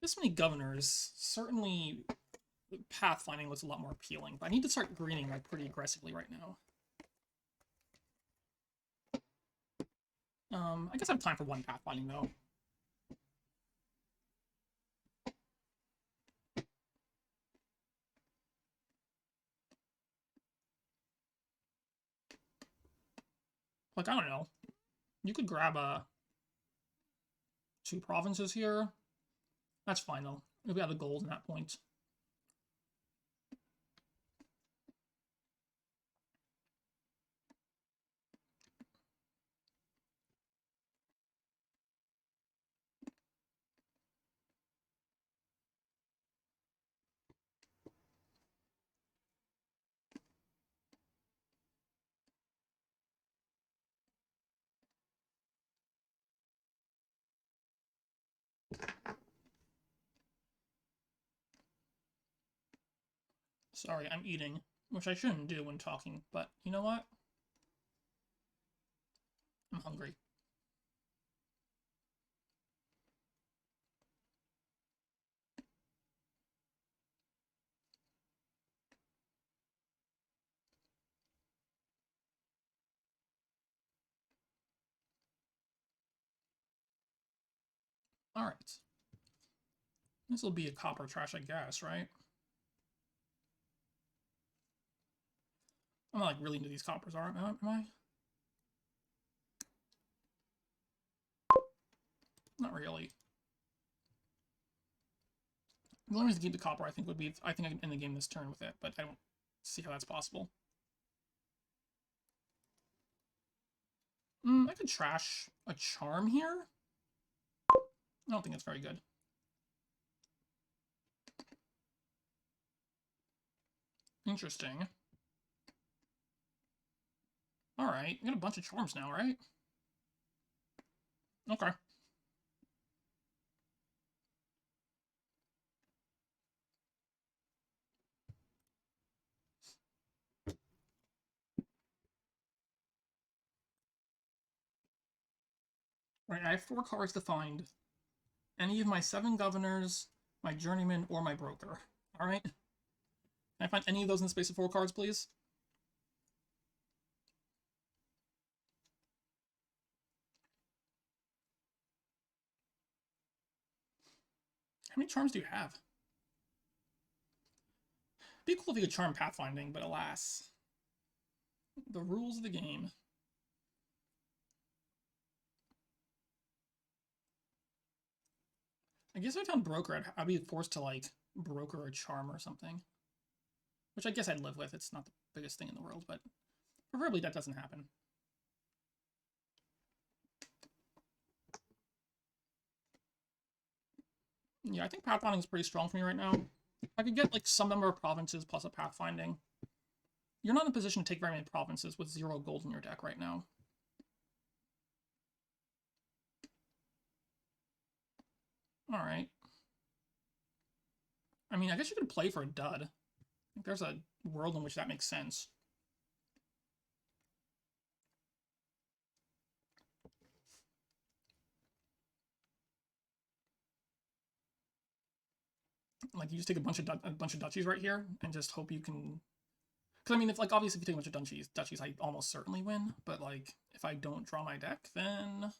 With this many governors, certainly pathfinding looks a lot more appealing, but I need to start greening, like, pretty aggressively right now. I guess I have time for 1 pathfinding, though. Like, I don't know. You could grab 2 provinces here. That's fine though. We'll be out of gold in that point. Sorry, I'm eating, which I shouldn't do when talking, but you know what? I'm hungry. Alright. This will be a copper trash, I guess, right? I'm not, like, really into these coppers, am I? Not really. The only reason to keep the copper, I think, would be I think I can end the game this turn with it, but I don't see how that's possible. I could trash a charm here. I don't think it's very good. Interesting. Alright, you got a bunch of charms now, right? Okay. Right, I have 4 cards to find. Any of my 7 governors, my journeyman, or my broker. Alright? Can I find any of those in the space of 4 cards, please? How many charms do you have? It'd be cool if you could charm pathfinding, but alas. The rules of the game. I guess if I found broker, I'd be forced to, like, broker a charm or something. Which I guess I'd live with. It's not the biggest thing in the world, but preferably that doesn't happen. Yeah, I think pathfinding is pretty strong for me right now. I could get, like, some number of provinces plus a pathfinding. You're not in a position to take very many provinces with 0 gold in your deck right now. Alright. I mean, I guess you could play for a dud. I think there's a world in which that makes sense. Like, you just take a bunch of duchies right here and just hope you can. Because I mean, if, like, obviously if you take a bunch of duchies, I almost certainly win. But, like, if I don't draw my deck, then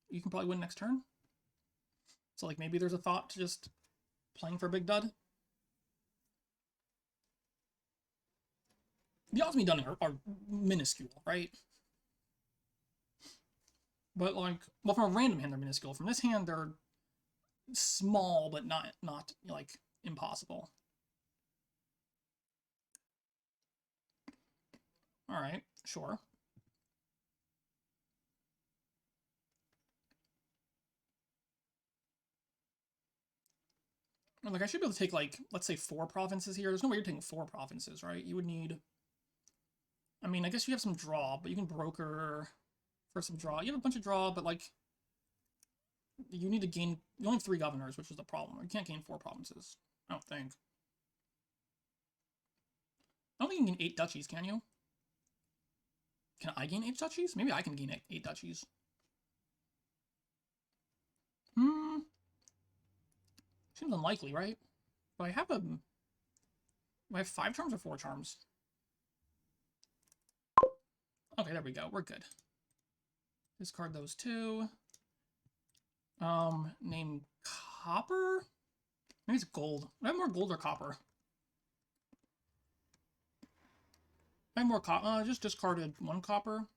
you can probably win next turn. So, like, maybe there's a thought to just playing for a big dud. The odds of me dunning are minuscule, right? But, like, well, from a random hand, they're minuscule. From this hand, they're small, but not like, impossible. Alright, sure. Like, I should be able to take, like, let's say 4 provinces here. There's no way you're taking 4 provinces, right? You would need... I mean, I guess you have some draw, but you can broker for some draw. You have a bunch of draw, but, like, you need to gain... You only have 3 governors, which is the problem. You can't gain 4 provinces. I don't think. I don't think you can gain 8 duchies, can you? Can I gain 8 duchies? Maybe I can gain 8 duchies. Seems unlikely, right? But I have a... Do I have 5 charms or 4 charms? Okay, there we go. We're good. Discard those 2. Name copper? Maybe it's gold. I have more gold or copper. I have more copper. Just discarded 1 copper.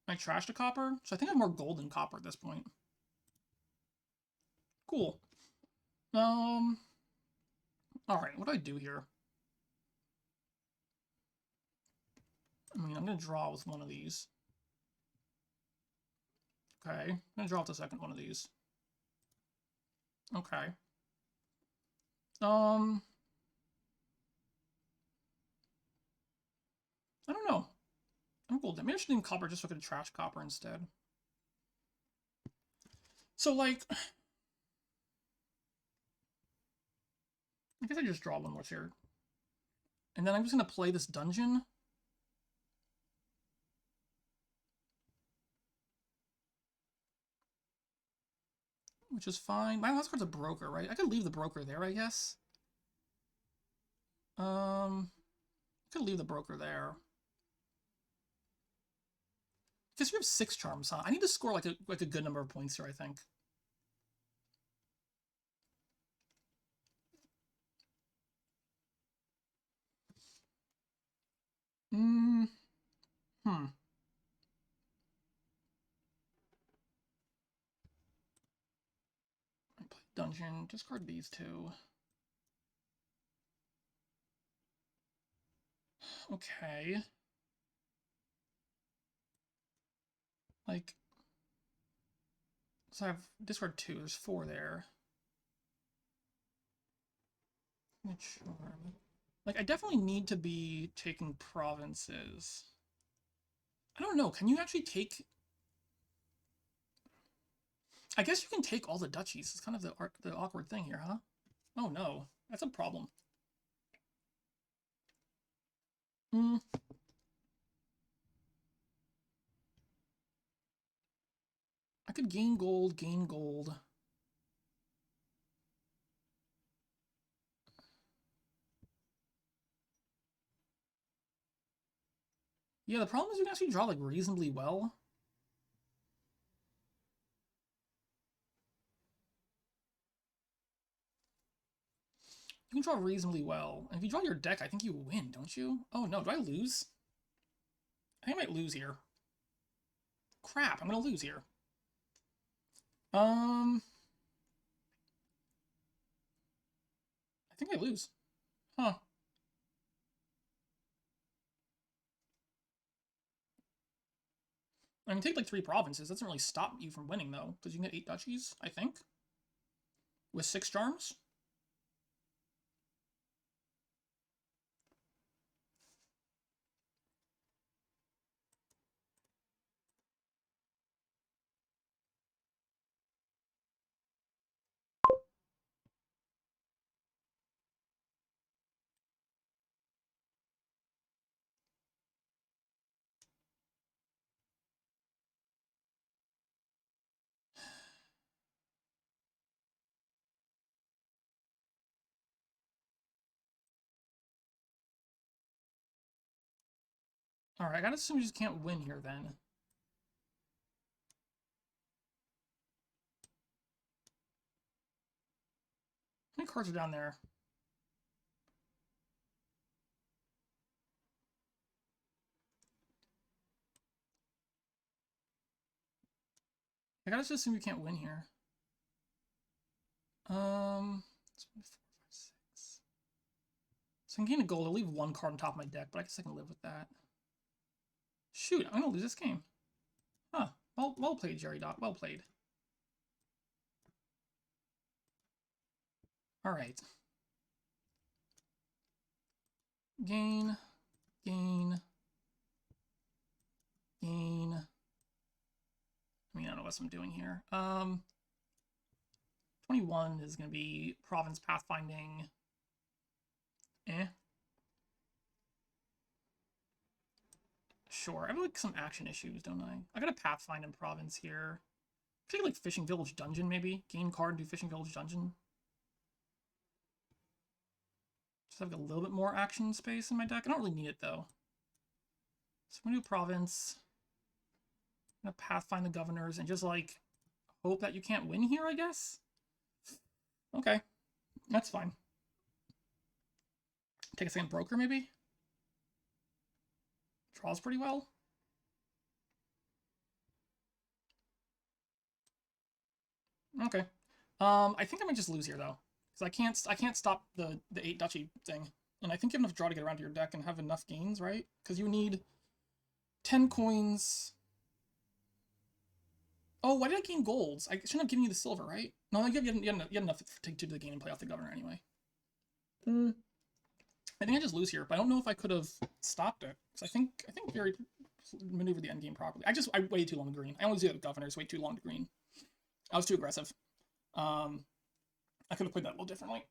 I trashed a copper, so I think I have more gold than copper at this point. Cool. Alright, what do I do here? I mean, I'm gonna draw with one of these. Okay, I'm gonna draw with the second one of these. Okay. I don't know. I'm cool. Maybe I should name copper just so I could trash copper instead. So, like, I guess I just draw one more here. And then I'm just gonna play this dungeon. Which is fine. My last card's a broker, right? I could leave the broker there, I guess. I could leave the broker there. Because you have 6 charms, huh? I need to score like a good number of points here, I think. I play dungeon, discard these two. Okay. Like, so I have discard 2, there's 4 there. Like, I definitely need to be taking provinces. I don't know, can you actually take... I guess you can take all the duchies. It's kind of the awkward thing here, huh? Oh no, that's a problem. I could gain gold, gain gold. Yeah, the problem is you can actually draw, like, reasonably well. You can draw reasonably well. And if you draw your deck, I think you win, don't you? Oh no, do I lose? I think I might lose here. Crap, I'm gonna lose here. I think I lose. Huh. I can take like 3 provinces. That doesn't really stop you from winning, though, because you can get 8 duchies, I think. With 6 charms. Alright, I gotta assume you just can't win here, then. How many cards are down there? I gotta just assume you can't win here. 4, 5, 6. So I can gain a gold. I'll leave 1 card on top of my deck, but I guess I can live with that. Shoot, I'm gonna lose this game. Huh. Well played, Jerrydot. Well played. Alright. Gain. Gain. Gain. I mean, I don't know what I'm doing here. 21 is going to be province pathfinding. Sure, I have like some action issues, don't I? I got a pathfind in province here. Take like Fishing Village Dungeon, maybe. Gain card, do Fishing Village Dungeon. Just have a little bit more action space in my deck. I don't really need it though. So I'm gonna do province. I'm gonna pathfind the governors and just like hope that you can't win here, I guess. Okay, that's fine. Take a second broker, maybe? Draws pretty well. Okay. I think I might just lose here though, because I can't stop the 8 duchy thing, and I think you have enough draw to get around to your deck and have enough gains, right? Because you need 10 coins. Oh, why did I gain golds? I shouldn't have given you the silver, right? No, you had enough to take to the game and play off the governor anyway. I think I just lose here, but I don't know if I could have stopped it, because I think Jerry maneuvered the endgame properly. I waited too long to green. I always do that with governors, wait too long to green. I was too aggressive. I could have played that a little differently.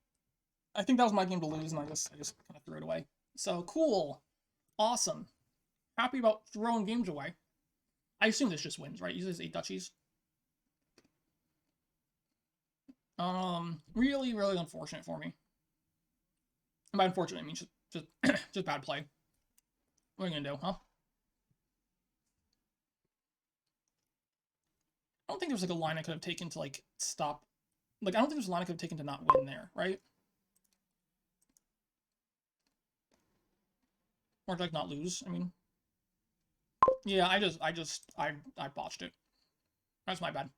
I think that was my game to lose, and I just kind of threw it away. So cool, awesome, happy about throwing games away. I assume this just wins, right? Uses 8 duchies. Really, really unfortunate for me. And by unfortunate, I mean just bad play. What are you gonna do, huh? I don't think there's like a line I could have taken to like stop. Like I don't think there's a line I could have taken to not win there, right? Or to like not lose. I mean, yeah. I botched it. That's my bad.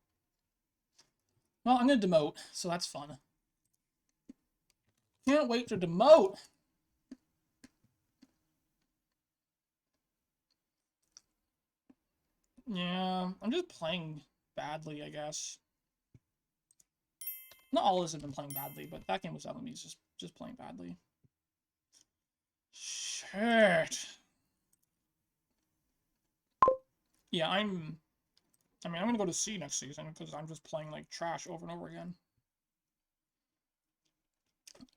Well, I'm gonna demote, so that's fun. Can't wait to demote. Yeah, I'm just playing badly, I guess. Not all of us have been playing badly, but that game was definitely just playing badly. Shit. Yeah, I mean, I'm gonna go to C next season because I'm just playing like trash over and over again.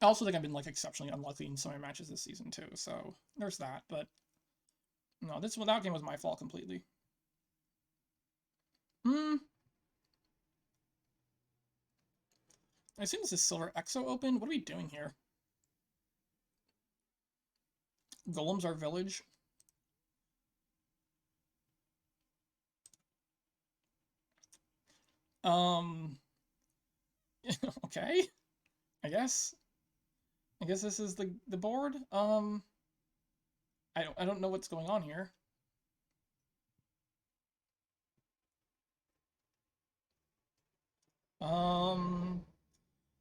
I also think I've been like exceptionally unlucky in some of my matches this season too, so there's that. But no, that game was my fault completely. I assume this is Silver Exo open. What are we doing here? Golems our village. Okay. I guess. I guess this is the board. I don't know what's going on here.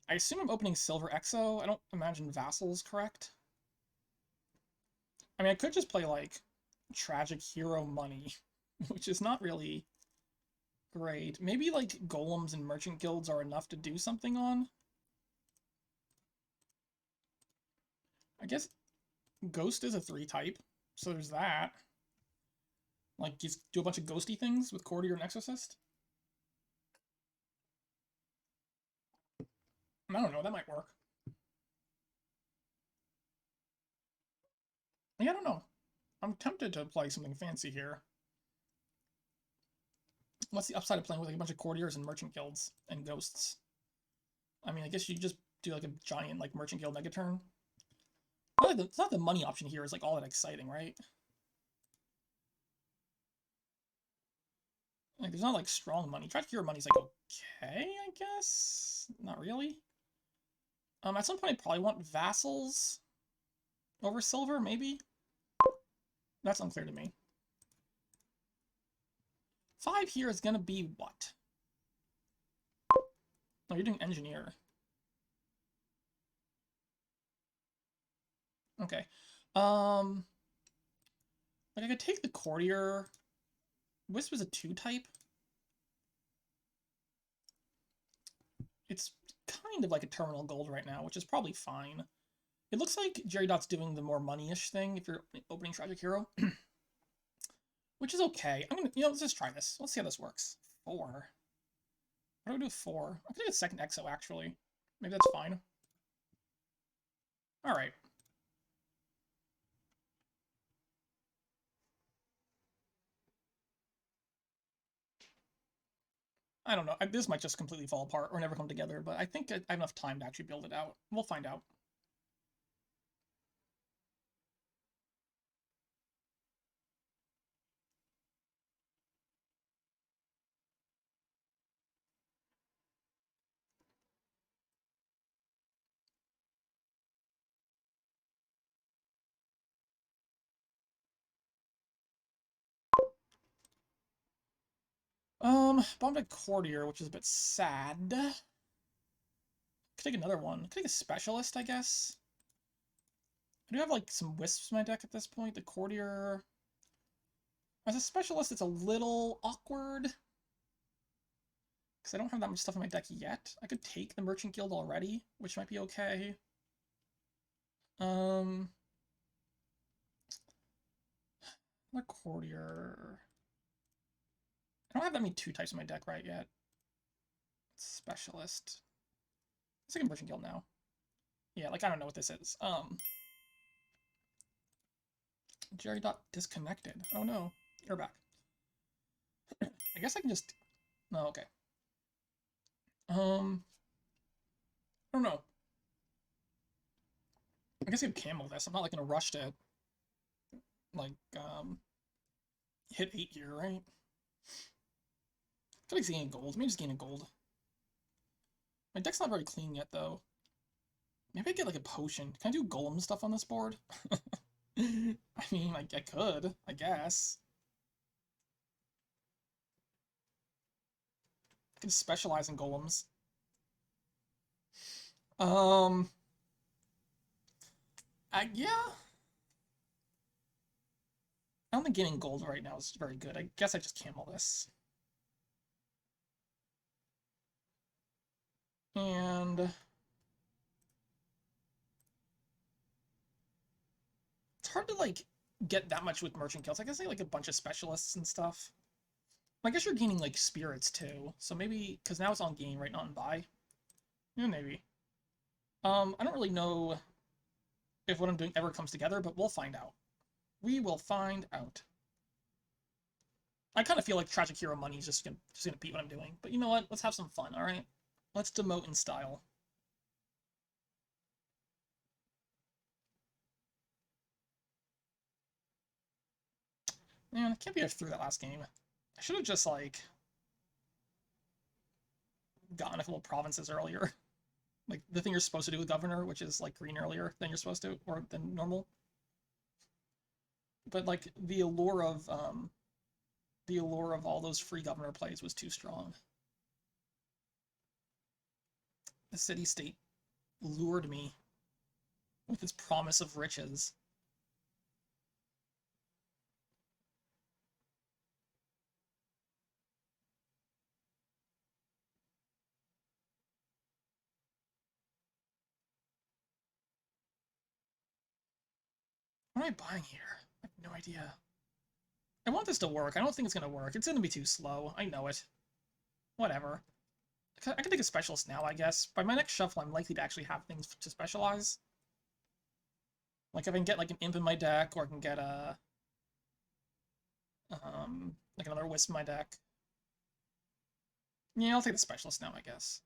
I assume I'm opening Silver Exo. I don't imagine Vassals, correct? I mean, I could just play, like, Tragic Hero Money, which is not really great. Maybe, like, Golems and Merchant Guilds are enough to do something on? I guess Ghost is a 3-type, so there's that. Like, just do a bunch of ghosty things with Courtier and Exorcist? I don't know, that might work. Yeah, I don't know. I'm tempted to play something fancy here. What's the upside of playing with like, a bunch of courtiers and merchant guilds and ghosts? I mean, I guess you just do like a giant like merchant guild mega turn. It's not the money option here is like all that exciting, right? Like there's not like strong money. Tragic hero money's like okay, I guess. Not really. At some point I probably want vassals over silver, maybe. That's unclear to me. 5 here is gonna be what? Oh, you're doing engineer. Okay. Like I could take the courtier. Wisp is a 2-type. It's kind of like a terminal gold right now, which is probably fine. It looks like Jerrydot's doing the more money-ish thing if you're opening Tragic Hero. Which is okay. let's just try this. Let's see how this works. 4. What do we do with 4? I could do a second Exo, actually. Maybe that's fine. Alright. I don't know. This might just completely fall apart or never come together, but I think I have enough time to actually build it out. We'll find out. Bombed a Courtier, which is a bit sad. Could take another one. Could take a Specialist, I guess. I do have, like, some Wisps in my deck at this point. The Courtier... As a Specialist, it's a little awkward. Because I don't have that much stuff in my deck yet. I could take the Merchant Guild already, which might be okay. Another Courtier... I don't have that many 2 types in my deck right yet. Specialist. Let's take a Merchant Guild now. Yeah, like, I don't know what this is. Jerrydot disconnected. Oh no. You're back. I guess I can just... No, okay. I don't know. I guess I can camel this. I'm not, like, in a rush to, like, hit 8 here, right? I feel like gaining gold. Maybe just gaining gold. My deck's not very clean yet, though. Maybe I get, like, a potion. Can I do golem stuff on this board? I mean, I could, I guess. I could specialize in golems. Yeah. I don't think getting gold right now is very good. I guess I just camel this. And... it's hard to, like, get that much with Merchant Guilds. I guess I like a bunch of Specialists and stuff. I guess you're gaining, like, Spirits, too. So maybe... because now it's on gain, right? Not on buy. Yeah, maybe. I don't really know if what I'm doing ever comes together, but we'll find out. We will find out. I kind of feel like Tragic Hero money is just gonna beat what I'm doing. But you know what? Let's have some fun, alright? Let's demote in style. Man, I can't believe I threw that last game. I should have just, like, gotten a couple of provinces earlier. Like, the thing you're supposed to do with Governor, which is, like, green earlier than you're supposed to, or than normal. But, like, the allure of all those free Governor plays was too strong. The city-state lured me with its promise of riches. What am I buying here? I have no idea. I want this to work. I don't think it's going to work. It's going to be too slow. I know it. Whatever. I can take a Specialist now, I guess. By my next shuffle, I'm likely to actually have things to specialize. Like, if I can get, like, an Imp in my deck, or I can get a... like, another Wisp in my deck. Yeah, I'll take the Specialist now, I guess.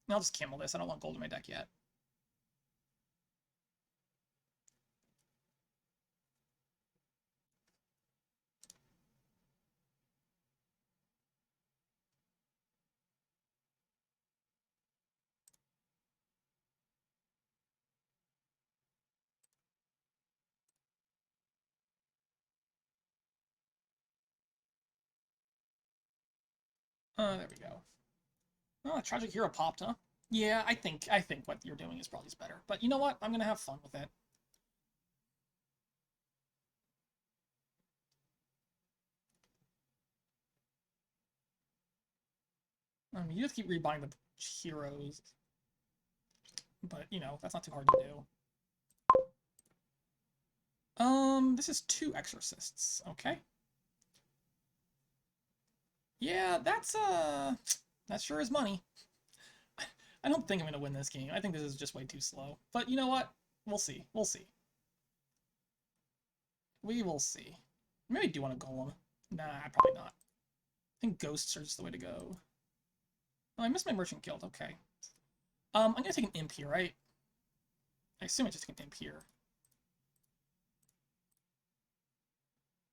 And I'll just camel this. I don't want gold in my deck yet. There we go. Oh, Tragic Hero popped, huh? Yeah, I think what you're doing is probably better. But you know what? I'm gonna have fun with it. I mean, you just keep rebuying the heroes. But, you know, that's not too hard to do. This is 2 Exorcists, okay? Yeah, that sure is money. I don't think I'm gonna win this game. I think this is just way too slow. But you know what? We'll see. We'll see. We will see. Maybe I do want a Golem. Nah, probably not. I think Ghosts are just the way to go. Oh, I missed my Merchant Guild. Okay. I'm gonna take an Imp here, right? I assume I just take an Imp here.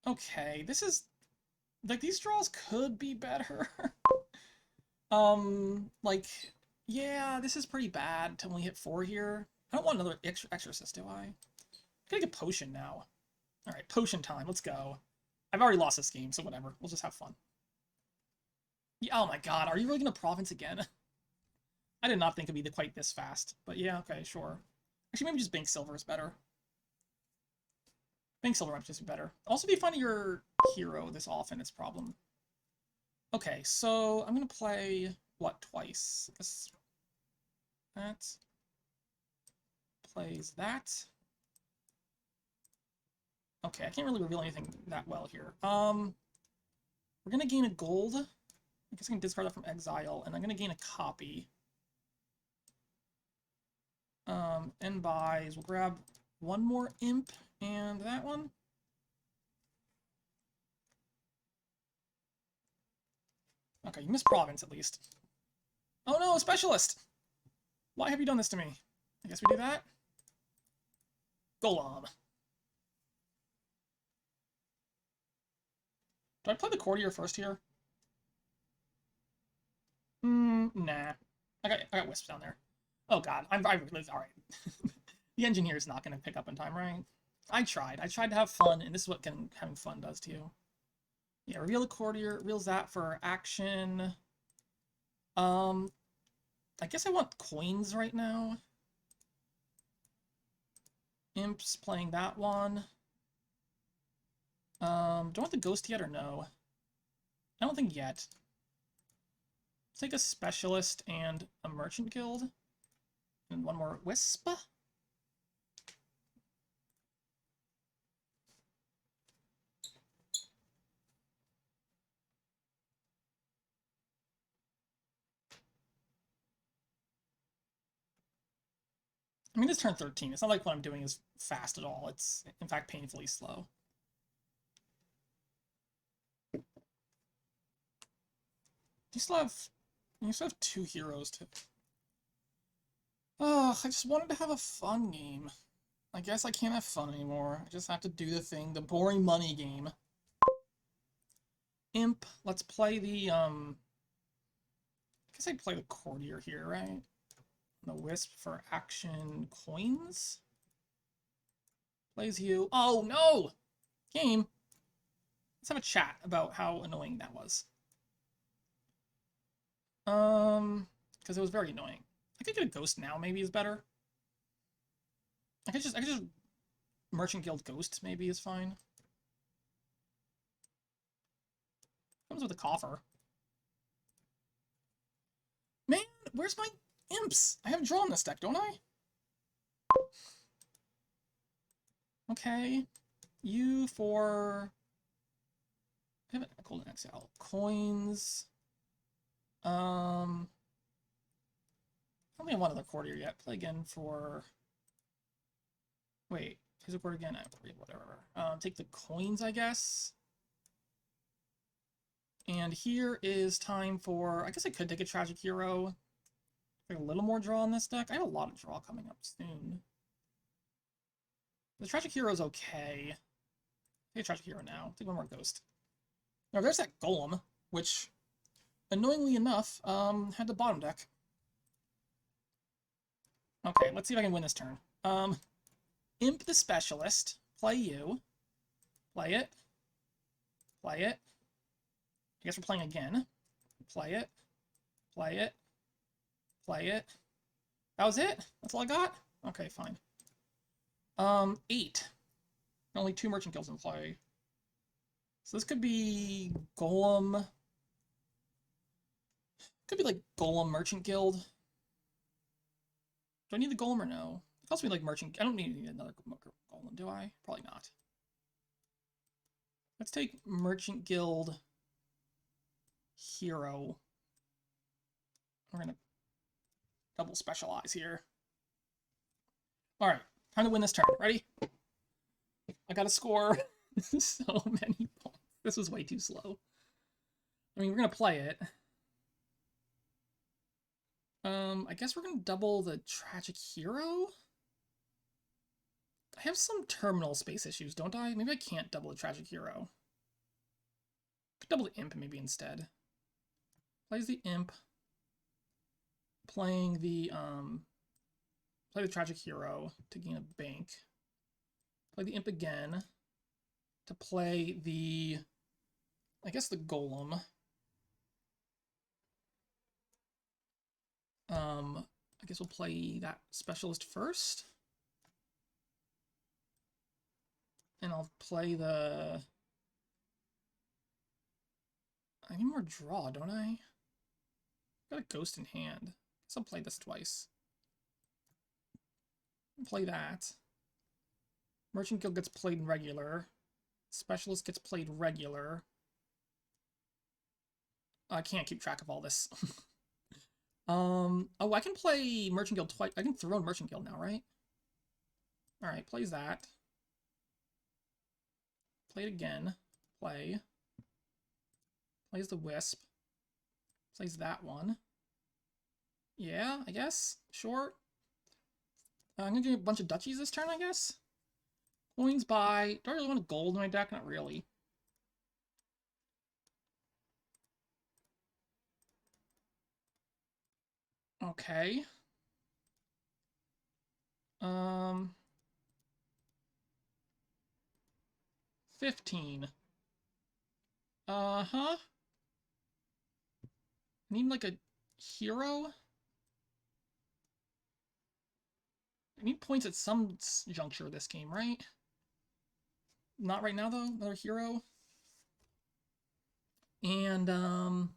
Okay, this is... like, these draws could be better. Like, yeah, this is pretty bad until we hit 4 here. I don't want another Exorcist, do I? I'm gonna get Potion now. Alright, Potion time, let's go. I've already lost this game, so whatever. We'll just have fun. Yeah, oh my god, are you really gonna province again? I did not think it'd be quite this fast. But yeah, okay, sure. Actually, maybe just Bank Silver is better. Bank Silver might just be better. Also, be finding your hero this often is a problem. Okay, so I'm gonna play what twice? This, that plays that. Okay, I can't really reveal anything that well here. We're gonna gain a gold. I guess I can discard that from exile, and I'm gonna gain a copy. End buys. We'll grab one more imp and that one. Okay, you missed province at least. Oh no, a specialist! Why have you done this to me? I guess we do that. Golem. Do I play the courtier first here? Nah. I got wisps down there. Oh god, I really alright. The engineer is not gonna pick up in time, right? I tried. I tried to have fun, and this is what having fun does to you. Yeah, reveal the courtier, reveals that for action. I guess I want coins right now. Imp's playing that one. Do I want the ghost yet or no? I don't think yet. Let's take a specialist and a merchant guild. And one more wisp. I mean, this turn 13. It's not like what I'm doing is fast at all. It's, in fact, painfully slow. You still have two heroes to... Oh, I just wanted to have a fun game. I guess I can't have fun anymore. I just have to do the thing, the boring money game. Imp, let's play the, I guess I'd play the courtier here, right? The wisp for action coins. Plays you. Oh, no! Game. Let's have a chat about how annoying that was. Because it was very annoying. I could get a ghost now, maybe is better. I could just Merchant Guild Ghost maybe is fine. Comes with a coffer. Man, where's my imps? I have draw in this deck, don't I? Okay. You for... I haven't Golden Exile. Coins. I don't think I want another courtier yet. Play again for... Wait, here's a courtier again. Whatever. Take the coins, I guess. And here is time for... I guess I could take a Tragic Hero. Take a little more draw in this deck. I have a lot of draw coming up soon. The Tragic Hero is okay. Take a Tragic Hero now. Take one more Ghost. Now there's that Golem, which, annoyingly enough, had the bottom deck. Okay, let's see if I can win this turn. Imp the Specialist. Play you. Play it. Play it. I guess we're playing again. Play it. Play it. Play it. That was it? That's all I got? Okay, fine. 8. Only 2 Merchant Guilds in play. So this could be Golem. Could be like Golem Merchant Guild. Do I need the Golem or no? It costs me like Merchant... I don't need another Golem, do I? Probably not. Let's take Merchant Guild Hero. We're gonna double specialize here. Alright, time to win this turn. Ready? I gotta score so many points. This was way too slow. I mean, we're gonna play it. I guess we're gonna double the Tragic Hero? I have some terminal space issues, don't I? Maybe I can't double the Tragic Hero. Could double the Imp maybe instead. Plays the Imp. Playing the, play the Tragic Hero to gain a bank. Play the Imp again to play the, I guess the Golem. I guess we'll play that specialist first. And I'll play the... I need more draw, don't I? Got a ghost in hand. Guess I'll play this twice. Play that. Merchant Guild gets played regular. Specialist gets played regular. I can't keep track of all this. Oh, I can play Merchant Guild twice. I can throw in Merchant Guild now, right? Alright, plays that. Play it again. Play. Plays the Wisp. Plays that one. Yeah, I guess. Sure. I'm gonna do a bunch of duchies this turn, I guess. Coins by... Do I really want a gold in my deck? Not really. Okay. 15. Uh-huh. Need, like, a hero? I need points at some juncture of this game, right? Not right now, though. Another hero. And, I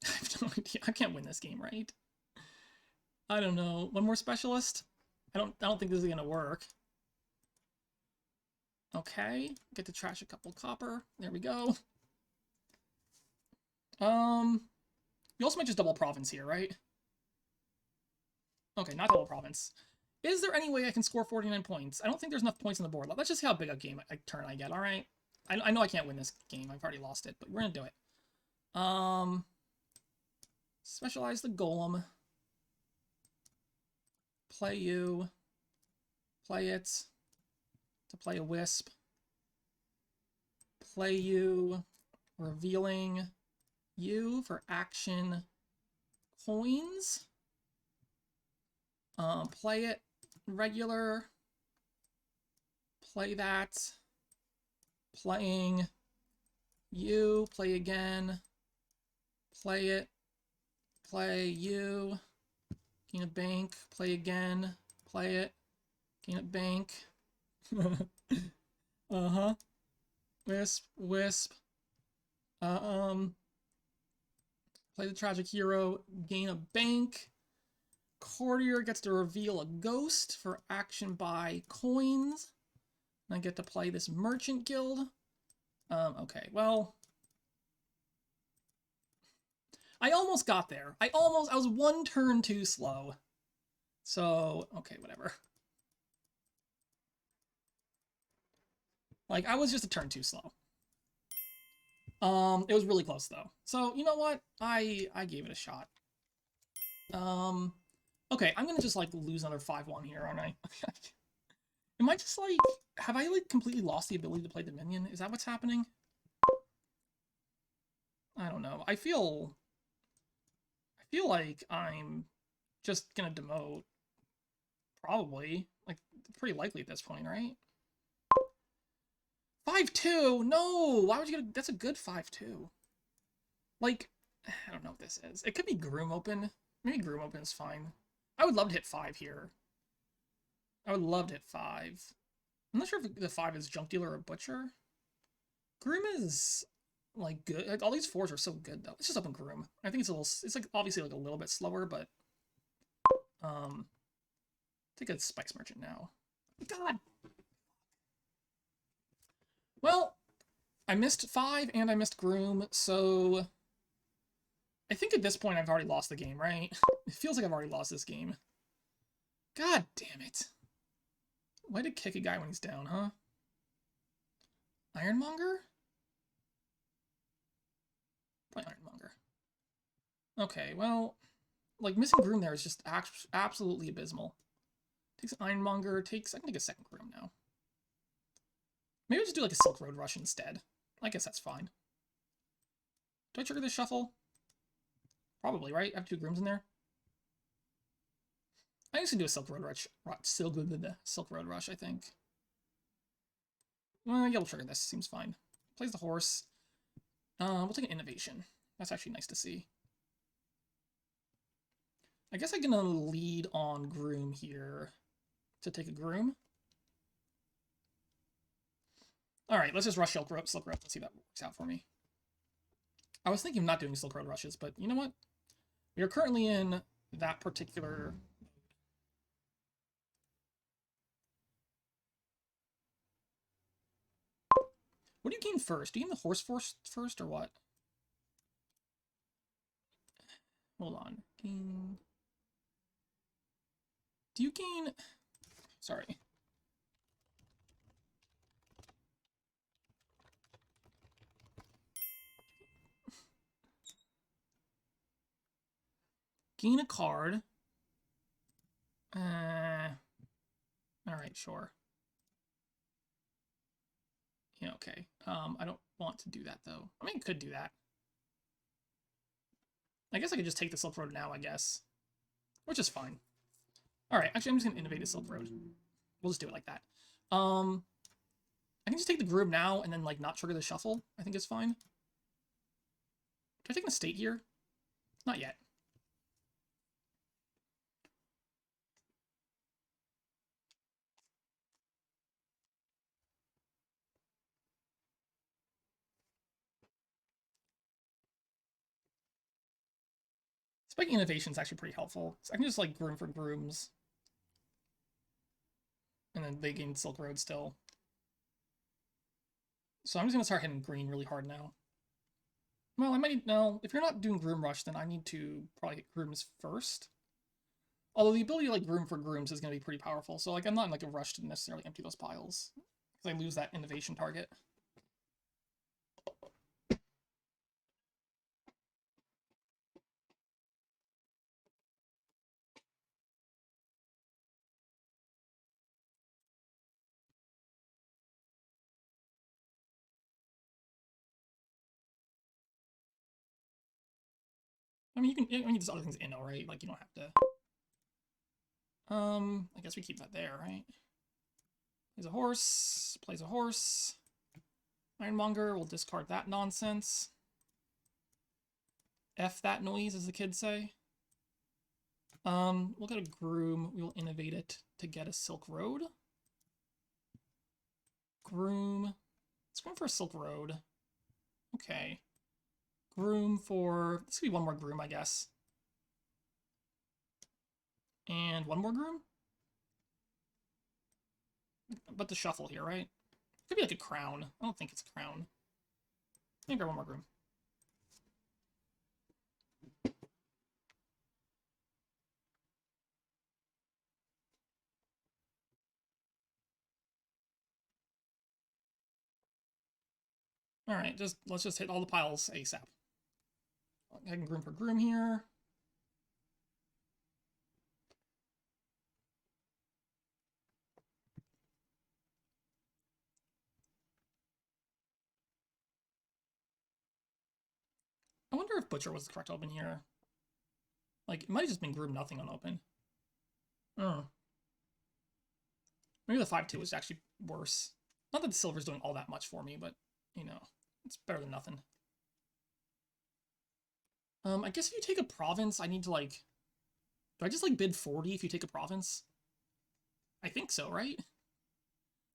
have no idea. I can't win this game, right? I don't know. One more specialist? I don't think this is gonna work. Okay. Get to trash a couple copper. There we go. You also might just double province here, right? Okay, not double province. Is there any way I can score 49 points? I don't think there's enough points on the board. Let's just see how big a turn I get, alright? I know I can't win this game. I've already lost it, but we're gonna do it. Specialize the Golem. Play you. Play it. To play a Wisp. Play you. Revealing you for action coins. Play it regular. Play that. Playing you. Play again. Play it. Play you. Gain a bank. Play again. Play it. Gain a bank. Uh-huh. Wisp. Wisp. Play the tragic hero. Gain a bank. Courtier gets to reveal a ghost for action by coins. And I get to play this Merchant Guild. Okay, well... I almost got there. I was one turn too slow. So, okay, whatever. Like, I was just a turn too slow. It was really close, though. So, you know what? I gave it a shot. Okay, I'm gonna just, like, lose another 5-1 here, aren't I? Am I just, like... Have I, like, completely lost the ability to play Dominion? Is that what's happening? I don't know. I feel like I'm just gonna demote. Probably. Like, pretty likely at this point, right? 5-2! No! Why would you get a... That's a good 5-2. Like, I don't know what this is. It could be Groom Open. Maybe Groom Open is fine. I would love to hit 5 here. I would love to hit 5. I'm not sure if the 5 is Junk Dealer or Butcher. Groom is, like, good. Like, all these 4s are so good, though. Let's just open Groom. I think it's a little... It's, like, obviously, like, a little bit slower, but... Take a Spice Merchant now. God! Well, I missed 5 and I missed Groom, so... I think at this point I've already lost the game, right? It feels like I've already lost this game. God damn it. Way to kick a guy when he's down, huh? Ironmonger? Probably Ironmonger. Okay, well... Like, missing Groom there is just absolutely abysmal. Takes an Ironmonger, takes... I can take a second Groom now. Maybe I'll just do, like, a Silk Road Rush instead. I guess that's fine. Do I trigger this shuffle? Probably, right? I have 2 Grooms in there. I used to do a Silk Road Rush. Silk Road Rush, I think. Well, yeah, we'll trigger this. Seems fine. Plays the horse. We'll take an Innovation. That's actually nice to see. I guess I'm gonna lead on Groom here to take a Groom. Alright, let's just rush Silk Road. Let's see if that works out for me. I was thinking of not doing Silk Road rushes, but you know what? We are currently in that particular... What do you gain first? Do you gain the Horse Force first, or what? Hold on. Gain... Do you gain... Sorry. Gain a card. Alright, sure. Yeah, okay. I don't want to do that, though. I mean, I could do that. I guess I could just take the Silk Road now, I guess. Which is fine. Alright, actually, I'm just gonna innovate a Silk Road. We'll just do it like that. I can just take the Groom now and then, like, not trigger the shuffle. I think it's fine. Can I take an estate here? Not yet. Spiking Innovation is actually pretty helpful. So I can just, like, Groom for Grooms. And then they gain Silk Road still. So I'm just going to start hitting green really hard now. Well, I might... No, if you're not doing Groom Rush, then I need to probably hit Grooms first. Although the ability to, like, Groom for Grooms is going to be pretty powerful. So, like, I'm not in, like, a rush to necessarily empty those piles. Because I lose that innovation target. I mean, you can... I mean, there's other things in, right? Like, you don't have to... I guess we keep that there, right? Plays a horse. Plays a horse. Ironmonger will discard that nonsense. F that noise, as the kids say. We'll get a Groom. We will innovate it to get a Silk Road. Groom. Let's go for a Silk Road. Okay. Groom for... This could be one more Groom, I guess. And one more Groom? But the shuffle here, right? Could be like a Crown. I don't think it's a Crown. Maybe one more Groom. Alright, let's just hit all the piles ASAP. I can Groom for Groom here. I wonder if Butcher was the correct open here. Like, it might have just been Groom nothing on open. Maybe the 5-2 was actually worse. Not that the silver's doing all that much for me, but, you know, it's better than nothing. I guess if you take a province, I need to, like... Do I just, like, bid 40 if you take a province? I think so, right?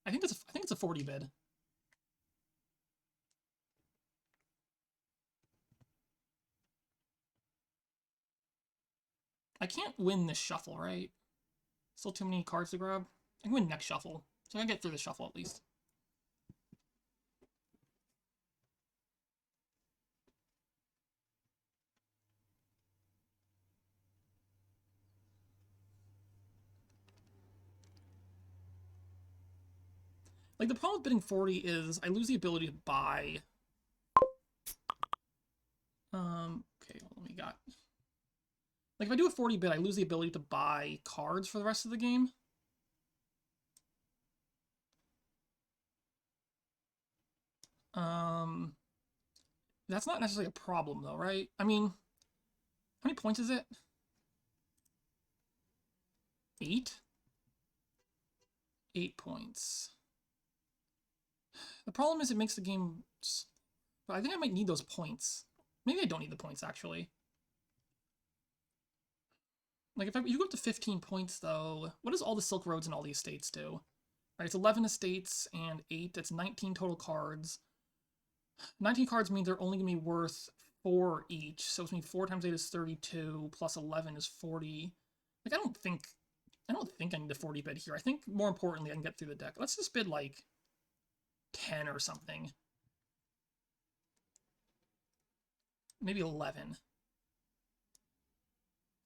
I think it's a 40 bid. I can't win this shuffle, right? Still too many cards to grab. I can win next shuffle, so I can get through the shuffle at least. Like, the problem with bidding 40 is I lose the ability to buy... Okay, what we got? Like, if I do a 40 bid, I lose the ability to buy cards for the rest of the game. That's not necessarily a problem, though, right? I mean, how many points is it? 8? 8 points. The problem is it makes the game... But I think I might need those points. Maybe I don't need the points, actually. Like, if you go up to 15 points, though, what does all the Silk Roads and all the estates do? Right, it's 11 estates and 8. That's 19 total cards. 19 cards means they're only going to be worth 4 each. So it's going to be 4 times 8 is 32, plus 11 is 40. Like, I don't think I need a 40 bid here. I think, more importantly, I can get through the deck. Let's just bid, like, 10 or something. Maybe 11.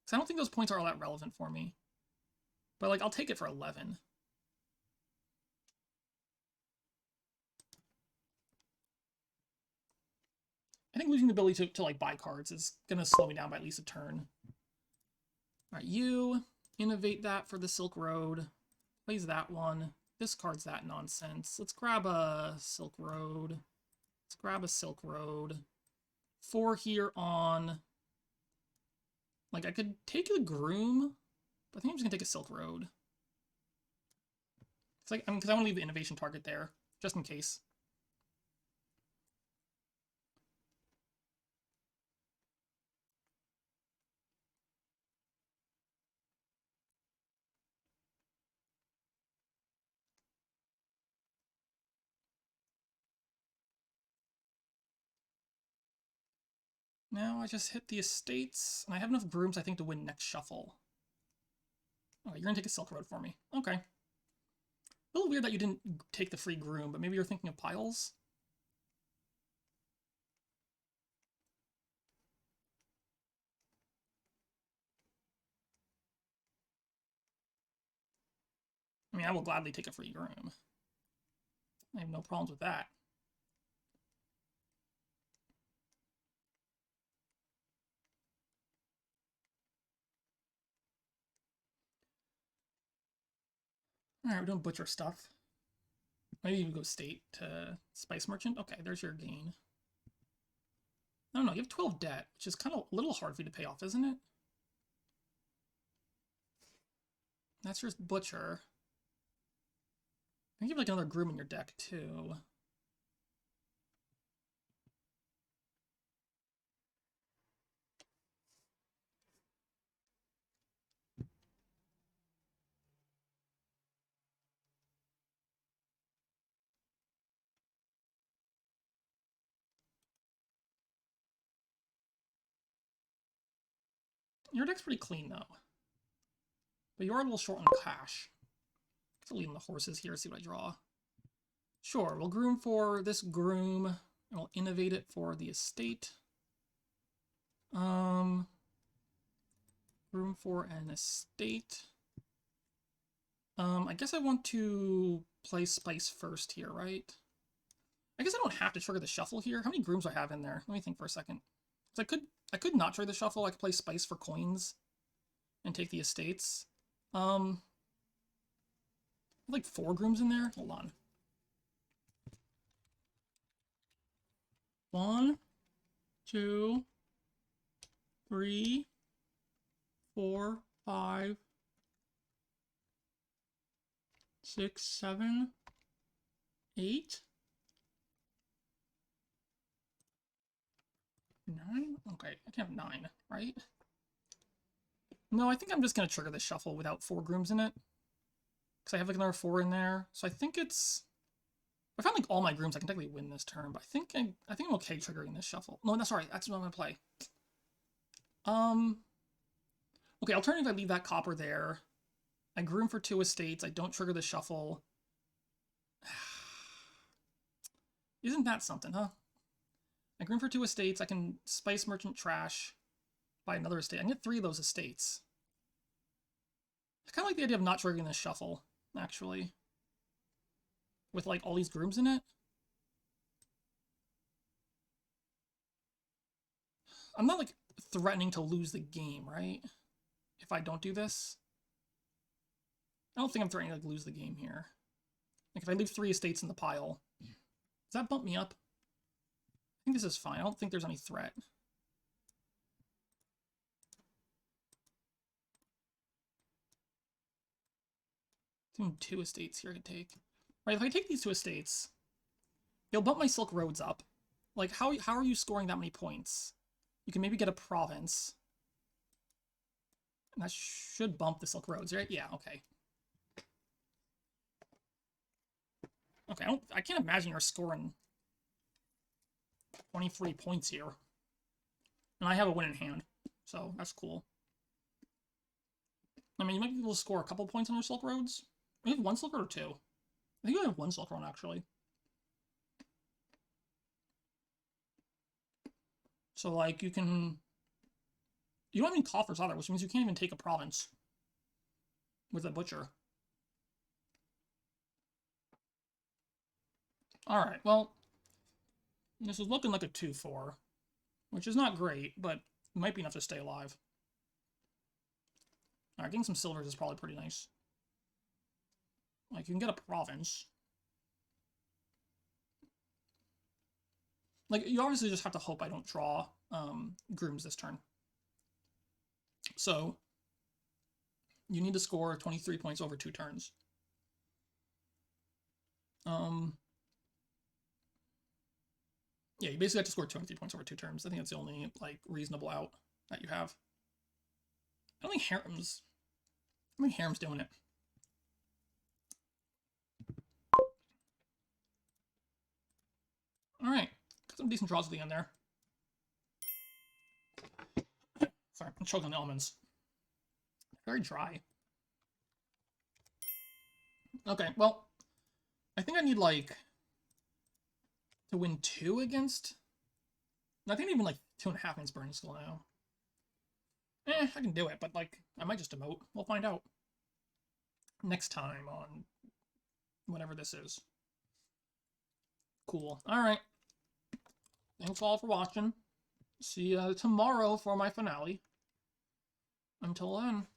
Because I don't think those points are all that relevant for me. But, like, I'll take it for 11. I think losing the ability to like, buy cards is going to slow me down by at least a turn. Alright, you innovate that for the Silk Road. Plays that one. Discards that nonsense. Let's grab a Silk Road. Let's grab a Silk Road. 4 here on... Like, I could take a Groom, but I think I'm just going to take a Silk Road. It's like, I mean, because I want to leave the innovation target there, just in case. Now I just hit the estates, and I have enough Grooms, I think, to win next shuffle. Okay, you're going to take a Silk Road for me. Okay. A little weird that you didn't take the free Groom, but maybe you're thinking of piles? I mean, I will gladly take a free Groom. I have no problems with that. Alright, we're doing butcher stuff. Maybe you go state to Spice Merchant. Okay, there's your gain. I don't know, you have 12 debt, which is kind of a little hard for you to pay off, isn't it? That's your butcher. I think you have like another Groom in your deck, too. Your deck's pretty clean, though. But you are a little short on cash. Still leading the horses here, see what I draw. Sure, we'll Groom for this Groom, and we'll innovate it for the estate. Groom for an estate. I guess I want to play Spice first here, right? I guess I don't have to trigger the shuffle here. How many Grooms do I have in there? Let me think for a second. So I could not trigger the shuffle. I could play Spice for coins and take the estates. Like 4 Grooms in there. Hold on. 1, 2, 3, 4, 5, 6, 7, 8, 9? Okay, I can have 9, right? No, I think I'm just going to trigger the shuffle without 4 Grooms in it. Because I have like another 4 in there. So I think it's... If I found like all my Grooms, I can technically win this turn. But I think I'm okay triggering this shuffle. No, that's alright. That's what I'm going to play. Okay, alternative, I leave that copper there. I Groom for 2 estates. I don't trigger the shuffle. Isn't that something, huh? I Groom for 2 estates. I can Spice Merchant trash. Buy another estate. I can get 3 of those estates. I kind of like the idea of not triggering this shuffle, actually. With, like, all these Grooms in it. I'm not, like, threatening to lose the game, right? If I don't do this. I don't think I'm threatening to, like, lose the game here. Like, if I leave 3 estates in the pile, does that bump me up? I think this is fine. I don't think there's any threat. Doing 2 estates here to take. Right, if I take these 2 estates, you'll bump my Silk Roads up. Like, how are you scoring that many points? You can maybe get a province. That should bump the Silk Roads, right? Yeah, okay. Okay, I can't imagine you're scoring 23 points here. And I have a win in hand, so that's cool. I mean, you might be able to score a couple points on your Silk Roads. You have one Silk Road or two? I think you have one Silk Road, actually. So, like, you can... You don't have any coffers either, which means you can't even take a province with a butcher. Alright, well, this is looking like a 2-4, which is not great, but might be enough to stay alive. Alright, getting some silvers is probably pretty nice. Like, you can get a province. Like, you obviously just have to hope I don't draw grooms this turn. So, you need to score 23 points over 2 turns. Yeah, you basically have to score 23 points over 2 turns. I think that's the only, like, reasonable out that you have. I don't think Harem's doing it. Alright. Got some decent draws at the end there. Sorry, I'm choking on the almonds. Very dry. Okay, well, I think I need, like, to win 2 against... I think even, like, 2.5 against Burning Skull now. I can do it, but, like, I might just demote. We'll find out. Next time on whatever this is. Cool. Alright. Thanks all for watching. See you tomorrow for my finale. Until then.